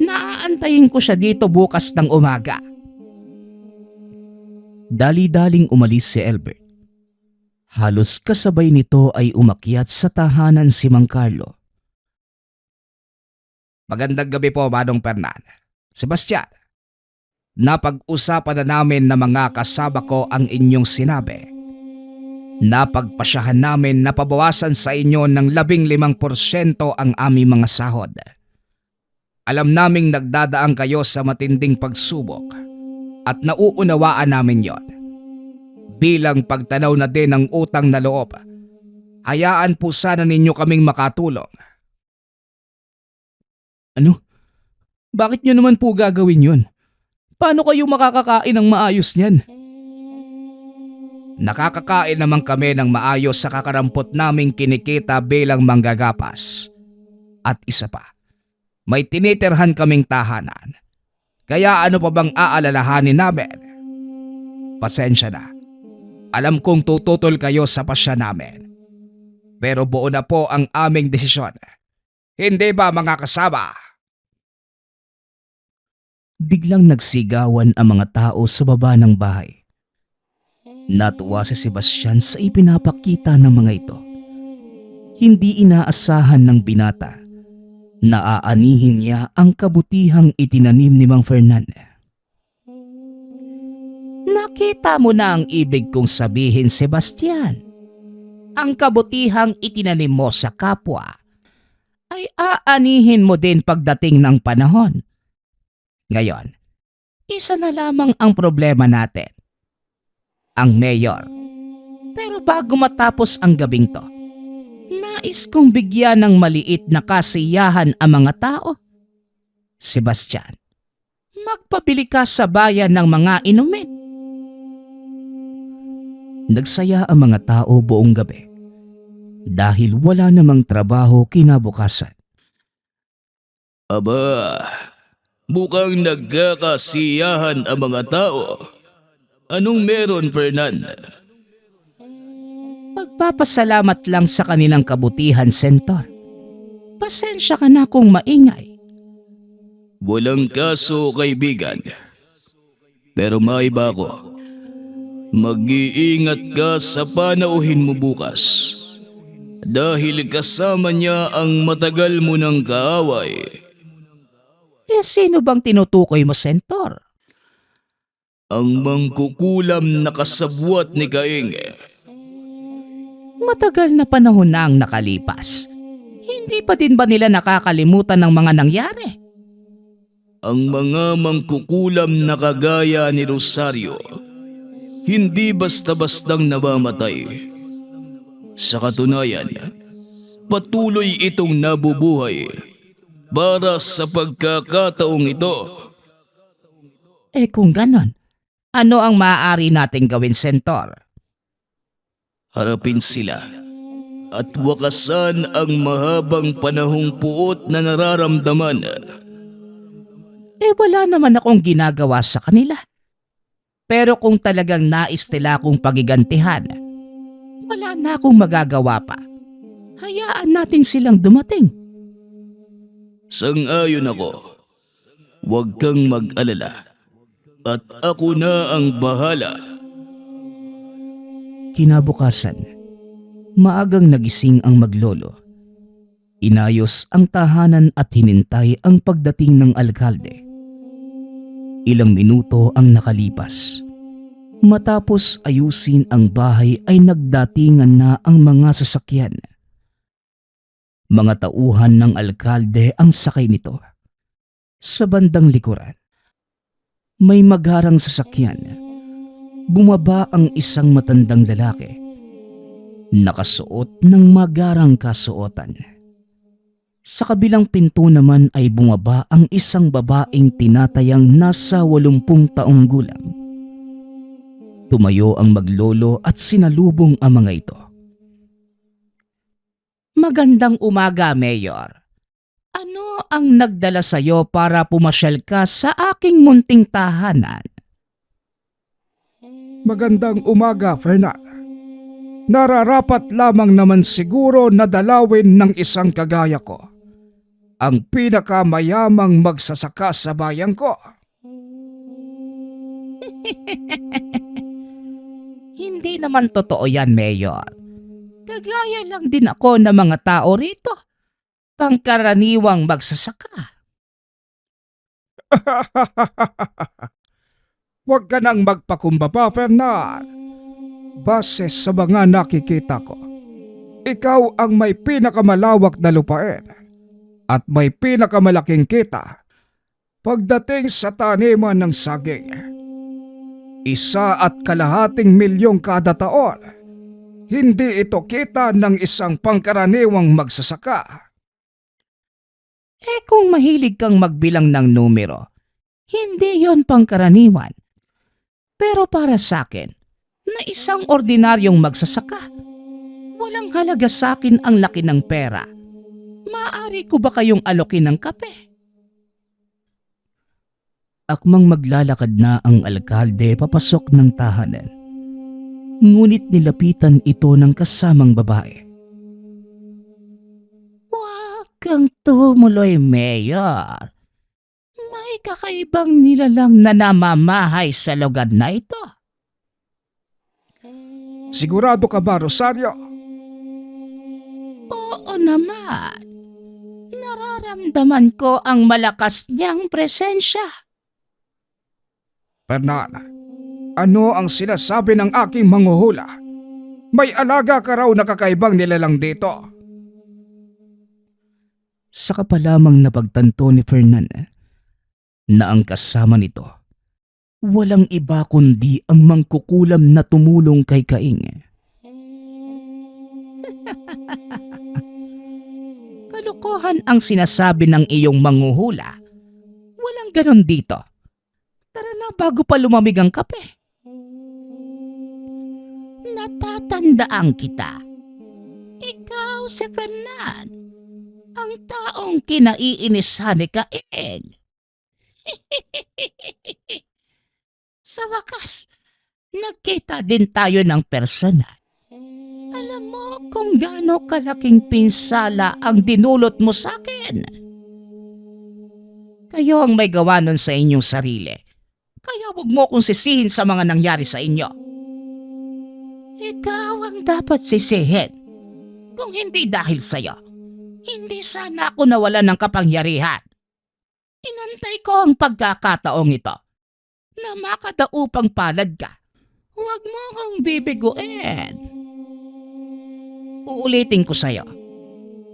Naaantayin ko siya dito bukas ng umaga. Dali-daling umalis si Albert. Halos kasabay nito ay umakyat sa tahanan si Mang Carlo. Magandang gabi po, Manong Fernan. Sebastian, napag-usapan na namin na mga kasama ko ang inyong sinabi. Napagpasyahan namin na pabawasan sa inyo ng 15% ang aming mga sahod. Alam naming nagdadaan kayo sa matinding pagsubok at nauunawaan namin yon. Bilang pagtanaw na din ng utang na loob, hayaan po sana ninyo kaming makatulong. Ano? Bakit nyo naman po gagawin yun? Paano kayo makakakain ng maayos niyan? Nakakakain naman kami ng maayos sa kakarampot naming kinikita bilang manggagapas. At isa pa, may tinitirhan kaming tahanan. Kaya ano pa bang aalalahanin namin? Pasensya na. Alam kong tututol kayo sa pasya namin. Pero buo na po ang aming desisyon. Hindi ba mga kasama? Biglang nagsigawan ang mga tao sa baba ng bahay. Natuwa si Sebastian sa ipinapakita ng mga ito. Hindi inaasahan ng binata na aanihin niya ang kabutihang itinanim ni Mang Fernan. Nakita mo na ang ibig kong sabihin, Sebastian. Ang kabutihang itinanim mo sa kapwa ay aanihin mo din pagdating ng panahon. Ngayon, isa na lamang ang problema natin. Ang mayor. Pero bago matapos ang gabing to, nais kong bigyan ng maliit na kasiyahan ang mga tao. Sebastian, magpabili ka sa bayan ng mga inumin. Nagsaya ang mga tao buong gabi dahil wala namang trabaho kinabukasan. Aba, mukhang nagkakasiyahan ang mga tao. Anong meron, Fernan? Pagpapasalamat lang sa kanilang kabutihan, Sentor. Pasensya ka na kung maingay. Walang kaso, kaibigan. Pero maiba ko. Mag-iingat ka sa panauhin mo bukas. Dahil kasama niya ang matagal mo ng kaaway. Sino bang tinutukoy mo, Sentor? Ang mangkukulam na kasabwat ni Kaing. Matagal na panahon na ang nakalipas. Hindi pa din ba nila nakakalimutan ng mga nangyari? Ang mga mangkukulam na kagaya ni Rosario, hindi basta-bastang namamatay. Sa katunayan, patuloy itong nabubuhay para sa pagkakataong ito. Kung ganon, ano ang maaari nating gawin, Sentor? Harapin sila at wakasan ang mahabang panahong puot na nararamdaman. Wala naman akong ginagawa sa kanila. Pero kung talagang nais nila akong pagigantihan, wala na akong magagawa pa. Hayaan natin silang dumating. Sang-ayon ako. Huwag kang mag-alala. At ako na ang bahala. Kinabukasan, maagang nagising ang maglolo. Inayos ang tahanan at hinintay ang pagdating ng alkalde. Ilang minuto ang nakalipas. Matapos ayusin ang bahay ay nagdatingan na ang mga sasakyan. Mga tauhan ng alkalde ang sakay nito. Sa bandang likuran, may magharang sasakyan. Bumaba ang isang matandang lalaki. Nakasuot ng magarang kasuotan. Sa kabilang pinto naman ay bumaba ang isang babaeng tinatayang nasa 80 taong gulang. Tumayo ang maglolo at sinalubong ang mga ito. Magandang umaga, Mayor. Ano ang nagdala sa'yo para pumasyal ka sa aking munting tahanan? Magandang umaga, Fernan. Nararapat lamang naman siguro na dalawin ng isang kagaya ko ang pinakamayamang magsasaka sa bayan ko. Hindi naman totoo yan, Mayor. Kagaya lang din ako ng mga tao rito. Pangkaraniwang magsasaka. Huwag ka nang magpakumbaba, Fernan. Base sa mga nakikita ko, ikaw ang may pinakamalawak na lupain at may pinakamalaking kita pagdating sa taniman ng saging. 1.2 milyong kada taon. Hindi ito kita ng isang pangkaraniwang magsasaka. Kung mahilig kang magbilang ng numero, hindi yon pangkaraniwan. Pero para sa akin, na isang ordinaryong magsasaka, walang halaga sa akin ang laki ng pera. Maaari ko ba kayong alokin ng kape? Akmang maglalakad na ang alkalde papasok ng tahanan. Ngunit nilapitan ito ng kasamang babae. Huwag kang tumuloy, Mayor. May kakaibang nilalang na namamahay sa lugar na ito. Sigurado ka ba, Rosario? Oo naman. Nararamdaman ko ang malakas niyang presensya. Fernan, ano ang sinasabi ng aking manghuhula? May alaga ka raw na kakaibang nilalang dito. Saka pa lamang napagtanto ni Fernan na ang kasama nito walang iba kundi ang mangkukulam na tumulong kay Kaing. Kalokohan ang sinasabi ng iyong manghuhula. Walang ganon dito. Tara na bago pa lumamig ang kape. Natatandaan kita. Ikaw si Fernan, ang taong kinaiinisan ni Kaing. Sa wakas, nagkita din tayo ng personal. Alam mo kung gaano kalaking pinsala ang dinulot mo sa akin. Kayo ang may gawa nun sa inyong sarili. Kaya huwag mo kong sisihin sa mga nangyari sa inyo. Ikaw ang dapat sisihin. Kung hindi dahil sa'yo, hindi sana ako nawalan ng kapangyarihan. Inantay ko ang pagkakataong ito na makadaupang palad ka. Huwag mo kong bibiguin. Uulitin ko sa'yo,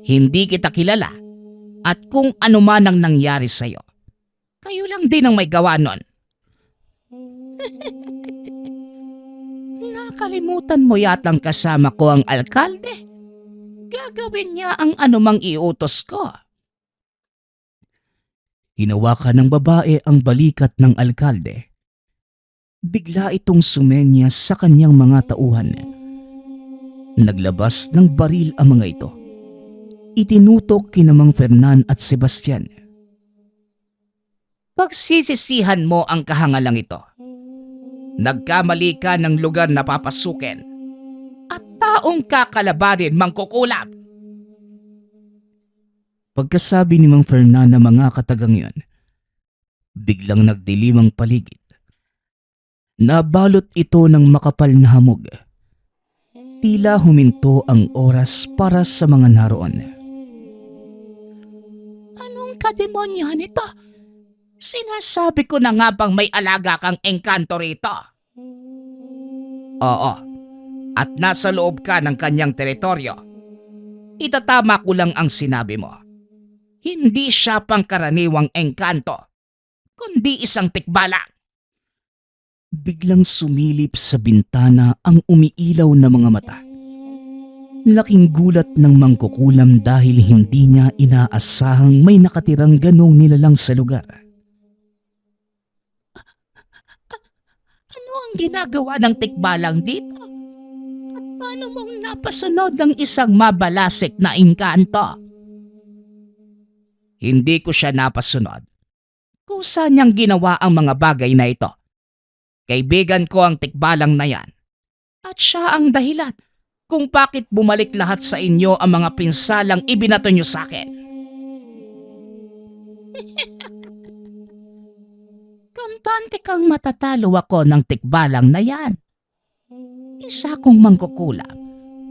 hindi kita kilala at kung ano man ang nangyari sa'yo, kayo din ang may gawa nun. Nakalimutan mo yatang kasama ko ang alkalde. Gagawin niya ang anumang iutos ko. Hinawakan ng babae ang balikat ng alkalde. Bigla itong sumenya sa kanyang mga tauhan. Naglabas ng baril ang mga ito. Itinutok kina Mang Fernan at Sebastian. Pagsisisihan mo ang kahangalang ito. Nagkamali ka ng lugar na papasukin. At taong kakalabanin mangkukulam. Pagkasabi ni Mang Fernan ng mga katagang yun, biglang nagdilim ang paligid. Nabalot ito ng makapal na hamog. Tila huminto ang oras para sa mga naroon. Anong kademonyo nito? Sinasabi ko na nga bang may alaga kang engkanto rito? Oo, at nasa loob ka ng kanyang teritoryo. Itatama ko lang ang sinabi mo. Hindi siya pangkaraniwang engkanto, kundi isang tikbalang. Biglang sumilip sa bintana ang umiilaw na mga mata. Laking gulat ng mangkukulam dahil hindi niya inaasahang may nakatirang ganong nilalang sa lugar. Ano ang ginagawa ng tikbalang dito? At paano mong napasunod ng isang mabalasik na engkanto? Hindi ko siya napasunod. Kusa niyang ginawa ang mga bagay na ito. Kaibigan ko ang tikbalang na yan. At siya ang dahilan kung bakit bumalik lahat sa inyo ang mga pinsalang ibinato niyo sa akin. Kampante kang matatalo ako ng tikbalang na yan. Isa kong mangkukulam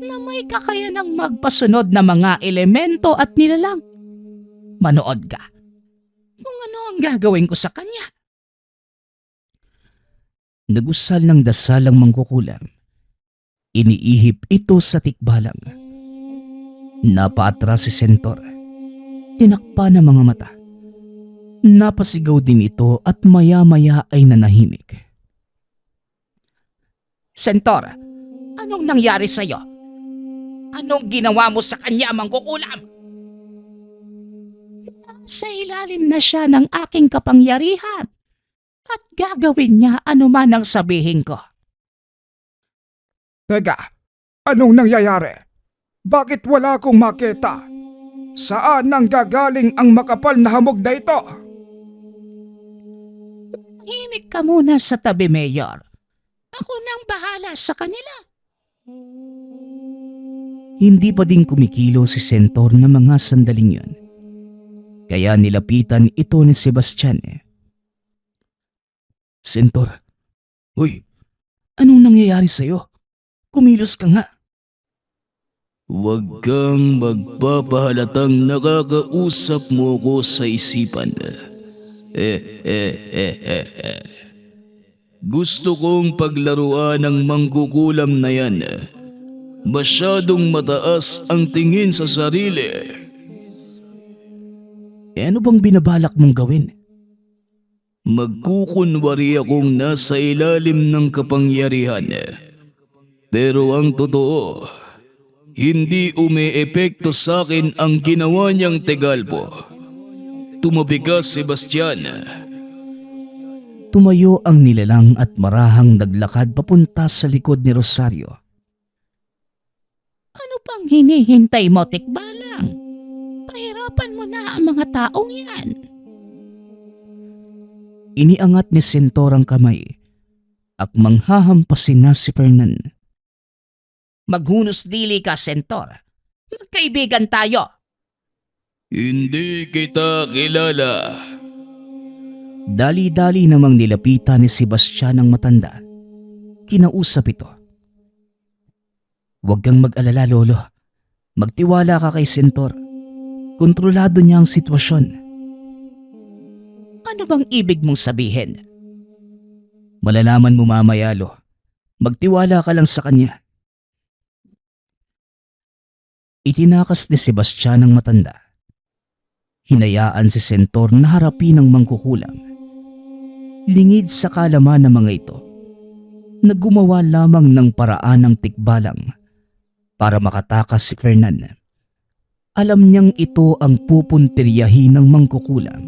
na may kakayanang magpasunod na mga elemento at nilalang. Manood ka kung ano ang gagawin ko sa kanya. Nagusal ng dasal ang mangkukulam. Iniihip ito sa tikbalang. Napaatras si Sentor. Tinakpa ng mga mata. Napasigaw din ito at maya-maya ay nanahimik. Sentor, anong nangyari sa'yo? Anong ginawa mo sa kanya, mangkukulam? Sa ilalim na siya ng aking kapangyarihan. At gagawin niya anuman ang sabihin ko. Teka, anong nangyayari? Bakit wala akong makita? Saan nang gagaling ang makapal na hamog na ito? Himik ka muna sa tabi, Mayor. Ako nang bahala sa kanila. Hindi pa din kumikilo si Sentor na mga sandaling yun. Kaya nilapitan ito ni Sebastian. Sentor, uy, anong nangyayari sa'yo? Kumilos ka nga. Huwag kang magpapahalatang nakakausap mo ko sa isipan. Gusto kong paglaruan ng mangkukulam na yan. Masyadong mataas ang tingin sa sarili. Ano bang binabalak mong gawin? Magkukunwari akong nasa ilalim ng kapangyarihan. Pero ang totoo, hindi umeepekto sa akin ang ginawa niyang Tegalpo. Tumabi ka, Sebastian. Tumayo ang nilalang at marahang naglakad papunta sa likod ni Rosario. Ano pang hinihintay mo, tikbalang? Pahirapan mo na ang mga taong yan. Iniangat ni Sentor ang kamay at manghahampasin na si Fernan. Maghunos dili ka, Sentor. Magkaibigan tayo. Hindi kita kilala. Dali-dali namang nilapitan ni Sebastian ang matanda. Kinausap ito. Huwag kang mag-alala, Lolo. Magtiwala ka kay Sentor. Kontrolado niya ang sitwasyon. Ano bang ibig mong sabihin? Malalaman mo mamaya, Lo. Magtiwala ka lang sa kanya. Itinakas ni Sebastian ang matanda. Hinayaan si Sentor na harapin ng mangkukulam. Lingid sa kalaman ng mga ito, na gumawa lamang ng paraan ng tikbalang para makatakas si Fernan. Alam niyang ito ang pupuntiryahin ng mangkukulam.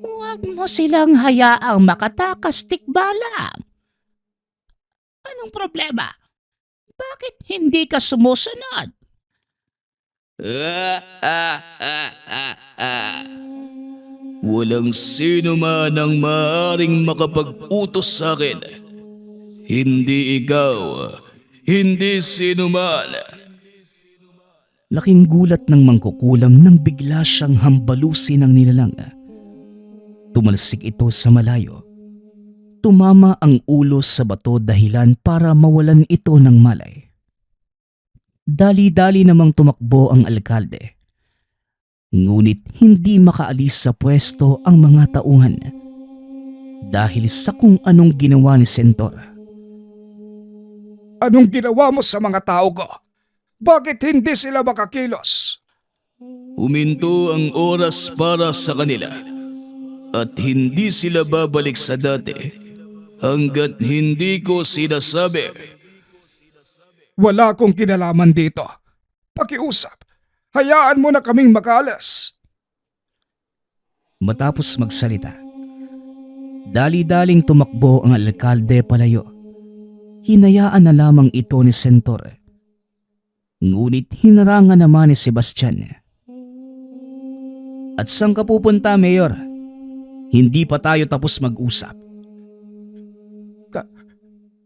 Huwag mo silang hayaang makatakas, tikbalang. Anong problema? Bakit hindi ka sumusunod? Walang sino man ang maaaring makapag-utos sa akin. Hindi ikaw, hindi sino man. Laking gulat ng mangkukulam nang bigla siyang hambalusin ng nilalang. Tumalsik ito sa malayo. Tumama ang ulo sa bato dahilan para mawalan ito ng malay. Dali-dali namang tumakbo ang alkalde. Ngunit hindi makaalis sa pwesto ang mga tauhan dahil sa kung anong ginawa ni Sentor. Anong ginawa mo sa mga tao ko? Bakit hindi sila makakilos? Huminto ang oras para sa kanila at hindi sila babalik sa dati hanggat hindi ko sinasabi. Wala akong kinalaman dito. Pakiusap. Hayaan mo na kaming makaalis. Matapos magsalita, dali-daling tumakbo ang alkalde palayo. Hinayaan na lamang ito ni Sentor. Ngunit hinarangan naman ni Sebastian. At saan ka pupunta, Mayor? Hindi pa tayo tapos mag-usap.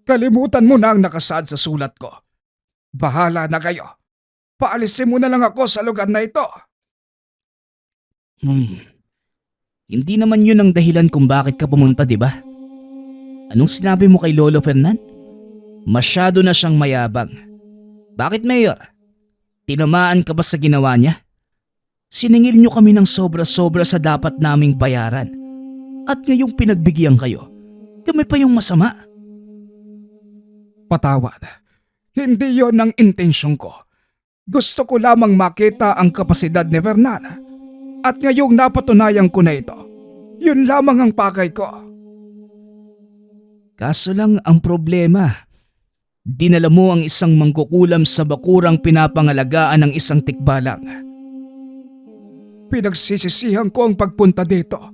Kalimutan mo na ang nakasaad sa sulat ko. Bahala na kayo. Paalisin mo na lang ako sa lugar na ito. Hindi naman yun ang dahilan kung bakit ka pumunta, di ba? Anong sinabi mo kay Lolo Fernan? Masyado na siyang mayabang. Bakit, Mayor? Tinamaan ka ba sa ginawa niya? Siningil niyo kami ng sobra-sobra sa dapat naming bayaran. At ngayong pinagbigyan kayo, kami pa yung masama. Patawad. Hindi yon ang intensyon ko. Gusto ko lamang makita ang kapasidad ni Fernan. At ngayong napatunayan ko na ito, yun lamang ang pakay ko. Kaso lang ang problema, dinala mo ang isang mangkukulam sa bakurang pinapangalagaan ng isang tikbalang. Pinagsisisihan ko ang pagpunta dito.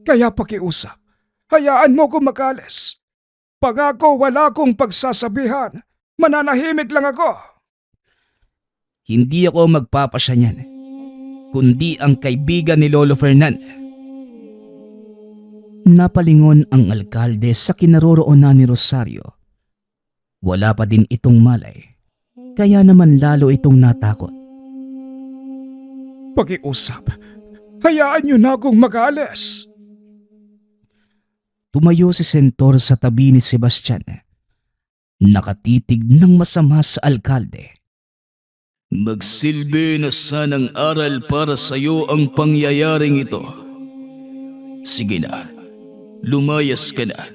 Kaya pakiusap, hayaan mo kong makalis. Pangako wala kong pagsasabihan. Mananahimik lang ako. Hindi ako magpapasya niyan, kundi ang kaibigan ni Lolo Fernan. Napalingon ang alkalde sa kinaroroonan ni Rosario. Wala pa din itong malay, kaya naman lalo itong natakot. Pakiusap, hayaan niyo na akong makaalis. Tumayo si Sentor sa tabi ni Sebastian. Nakatitig ng masama sa alkalde. Magsilbi na sanang aral para sa iyo ang pangyayaring ito. Sige na, lumayas ka na.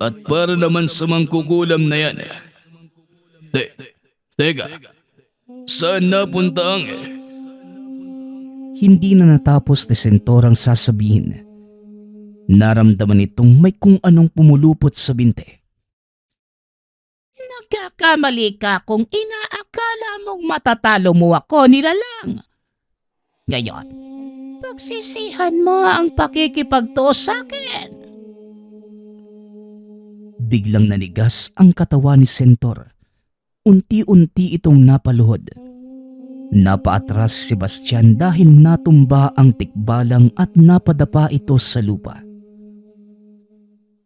At para naman sa mangkukulam na yan. Teka, saan napunta ang... Hindi na natapos ni Sentor ang sasabihin. Naramdaman itong may kung anong pumulupot sa binte. Nagkakamali ka kung inaakala mong matatalo mo ako, nilalang. Ngayon, pagsisihan mo ang pakikipagtuos sa akin. Biglang nanigas ang katawan ni Sentor. Unti-unti itong napaluhod. Napaatras si Sebastian dahil natumba ang tikbalang at napadapa ito sa lupa.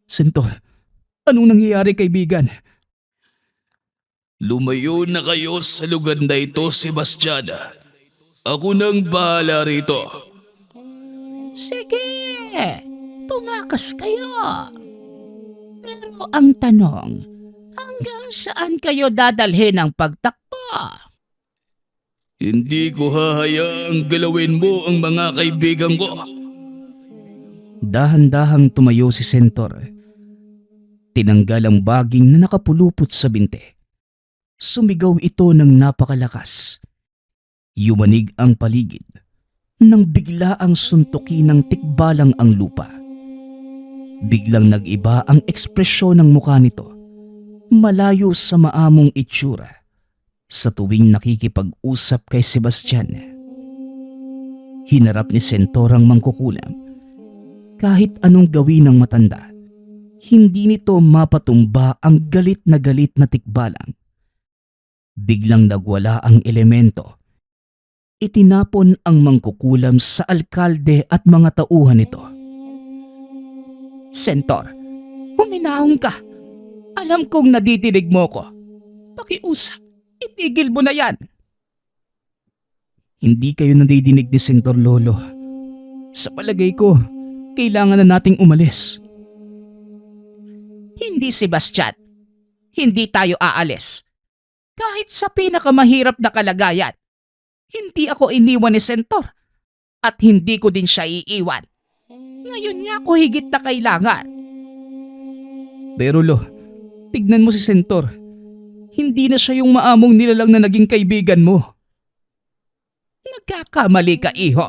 Sentor, anong nangyayari, kaibigan? Lumayo na kayo sa lugar na ito, Sebastian. Ako nang bahala rito. Sige, tumakas kayo. Pero ang tanong, hanggang saan kayo dadalhin ang pagtakbo? Hindi ko hahayaang galawin mo ang mga kaibigan ko. Dahan-dahang tumayo si Sentor. Tinanggal ang baging na nakapulupot sa binte. Sumigaw ito ng napakalakas. Yumanig ang paligid nang bigla ang suntukin ng tikbalang ang lupa. Biglang nag-iba ang ekspresyon ng mukha nito, malayo sa maamong itsura sa tuwing nakikipag-usap kay Sebastian. Hinarap ni Sentor ang mangkukulam. Kahit anong gawin ng matanda, hindi nito mapatumba ang galit na tikbalang. Biglang nagwala ang elemento. Itinapon ang mangkukulam sa alkalde at mga tauhan nito. Sentor, huminahon ka. Alam kong nadidinig mo ko. Pakiusap, itigil mo na yan. Hindi kayo nadidinig ni Sentor Lolo. Sa palagay ko, kailangan na nating umalis. Hindi, Sebastian. Hindi tayo aalis. Kahit sa pinakamahirap na kalagayan, hindi ako iniwan ni Sentor at hindi ko din siya iiwan. Ngayon niya ako higit na kailangan. Pero Lo, tignan mo si Sentor. Hindi na siya yung maamong nilalang na naging kaibigan mo. Nagkakamali ka, iho.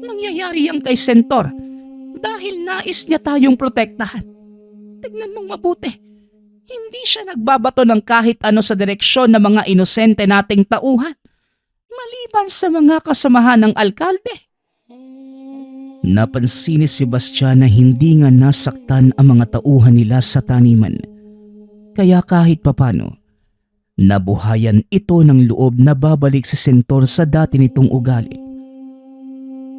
Nangyayari yan kay Sentor dahil nais niya tayong protektahan. Tignan mong mabuti. Hindi siya nagbabato ng kahit ano sa direksyon ng mga inosente nating tauhan, maliban sa mga kasamahan ng alkalde. Napansin ni Sebastian na hindi nga nasaktan ang mga tauhan nila sa taniman. Kaya kahit papano, nabuhayan ito ng loob na babalik si Sentor sa dati nitong ugali.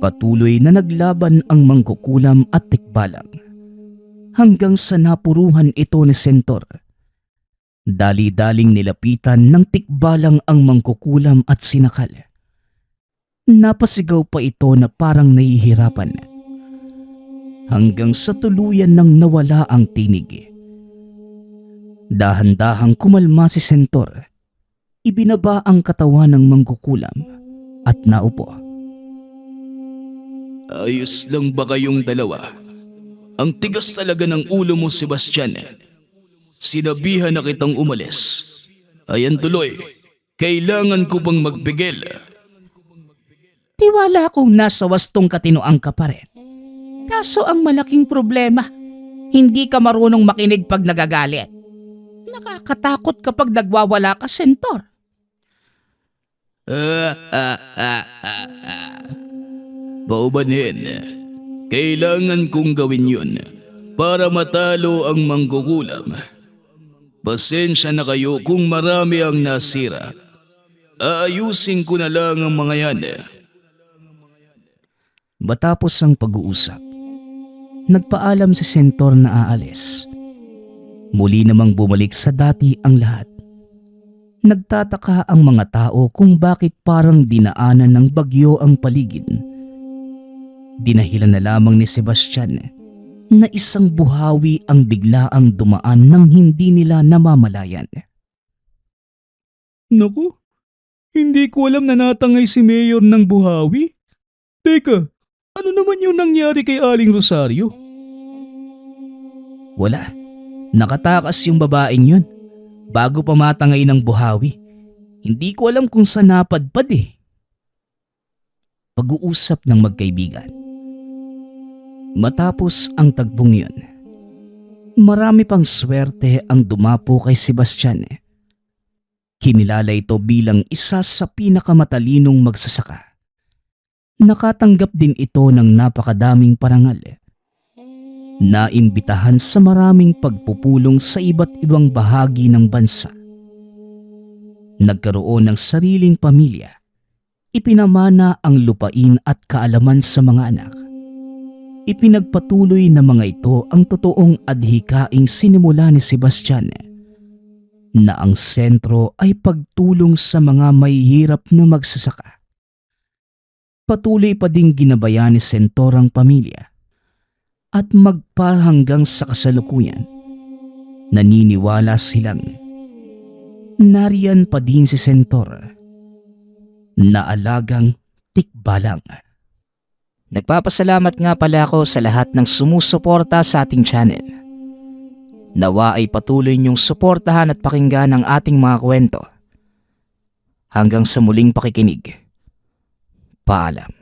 Patuloy na naglaban ang mangkukulam at tikbalang hanggang sa napuruhan ito ni Sentor. Dali-daling nilapitan ng tikbalang ang mangkukulam at sinakal. Napasigaw pa ito na parang nahihirapan. Hanggang sa tuluyan nang nawala ang tinig. Dahan-dahang kumalma si Sentor. Ibinaba ang katawan ng mangkukulam at naupo. Ayos lang ba kayong dalawa? Ang tigas talaga ng ulo mo, Sebastian. Sinabihan na kitang umalis. Ayan tuloy, kailangan ko bang magbigel? Tiwala kong nasa wastong katinoang ka pa rin. Kaso ang malaking problema, hindi ka marunong makinig pag nagagalit. Nakakatakot kapag nagwawala ka, Sentor. Paubanin, kailangan kong gawin yun para matalo ang mangkukulam. Pasensya na kayo kung marami ang nasira. Aayusin ko na lang ang mga yan. Matapos ang pag-uusap, nagpaalam si Sentor na aalis. Muli namang bumalik sa dati ang lahat. Nagtataka ang mga tao kung bakit parang dinaanan ng bagyo ang paligid. Dinahilan na lamang ni Sebastian na isang buhawi ang biglaang dumaan nang hindi nila namamalayan. Naku, hindi ko alam na natangay si Mayor ng buhawi. Teka, ano naman yung nangyari kay Aling Rosario? Wala. Nakatakas yung babaeng yun. Bago pa matangay ng buhawi. Hindi ko alam kung saan napadpad eh. Pag-uusap ng magkaibigan. Matapos ang tagbong yun, marami pang swerte ang dumapo kay Sebastian. Kinilala ito bilang isa sa pinakamatalinong magsasaka. Nakatanggap din ito ng napakadaming parangal. Naimbitahan sa maraming pagpupulong sa iba't ibang bahagi ng bansa. Nagkaroon ng sariling pamilya. Ipinamana ang lupain at kaalaman sa mga anak. Ipinagpatuloy ng mga ito ang totoong adhikaing sinimula ni Sebastian na ang sentro ay pagtulong sa mga mahihirap na magsasaka. Patuloy pa ding ginabayan ni Sentor ang pamilya at magpa hanggang sa kasalukuyan. Naniniwala silang nariyan pa din si Sentor na alagang tikbalang. Nagpapasalamat nga pala ako sa lahat ng sumusuporta sa ating channel. Nawa ay patuloy niyong suportahan at pakinggan ang ating mga kwento. Hanggang sa muling pakikinig. Paalam.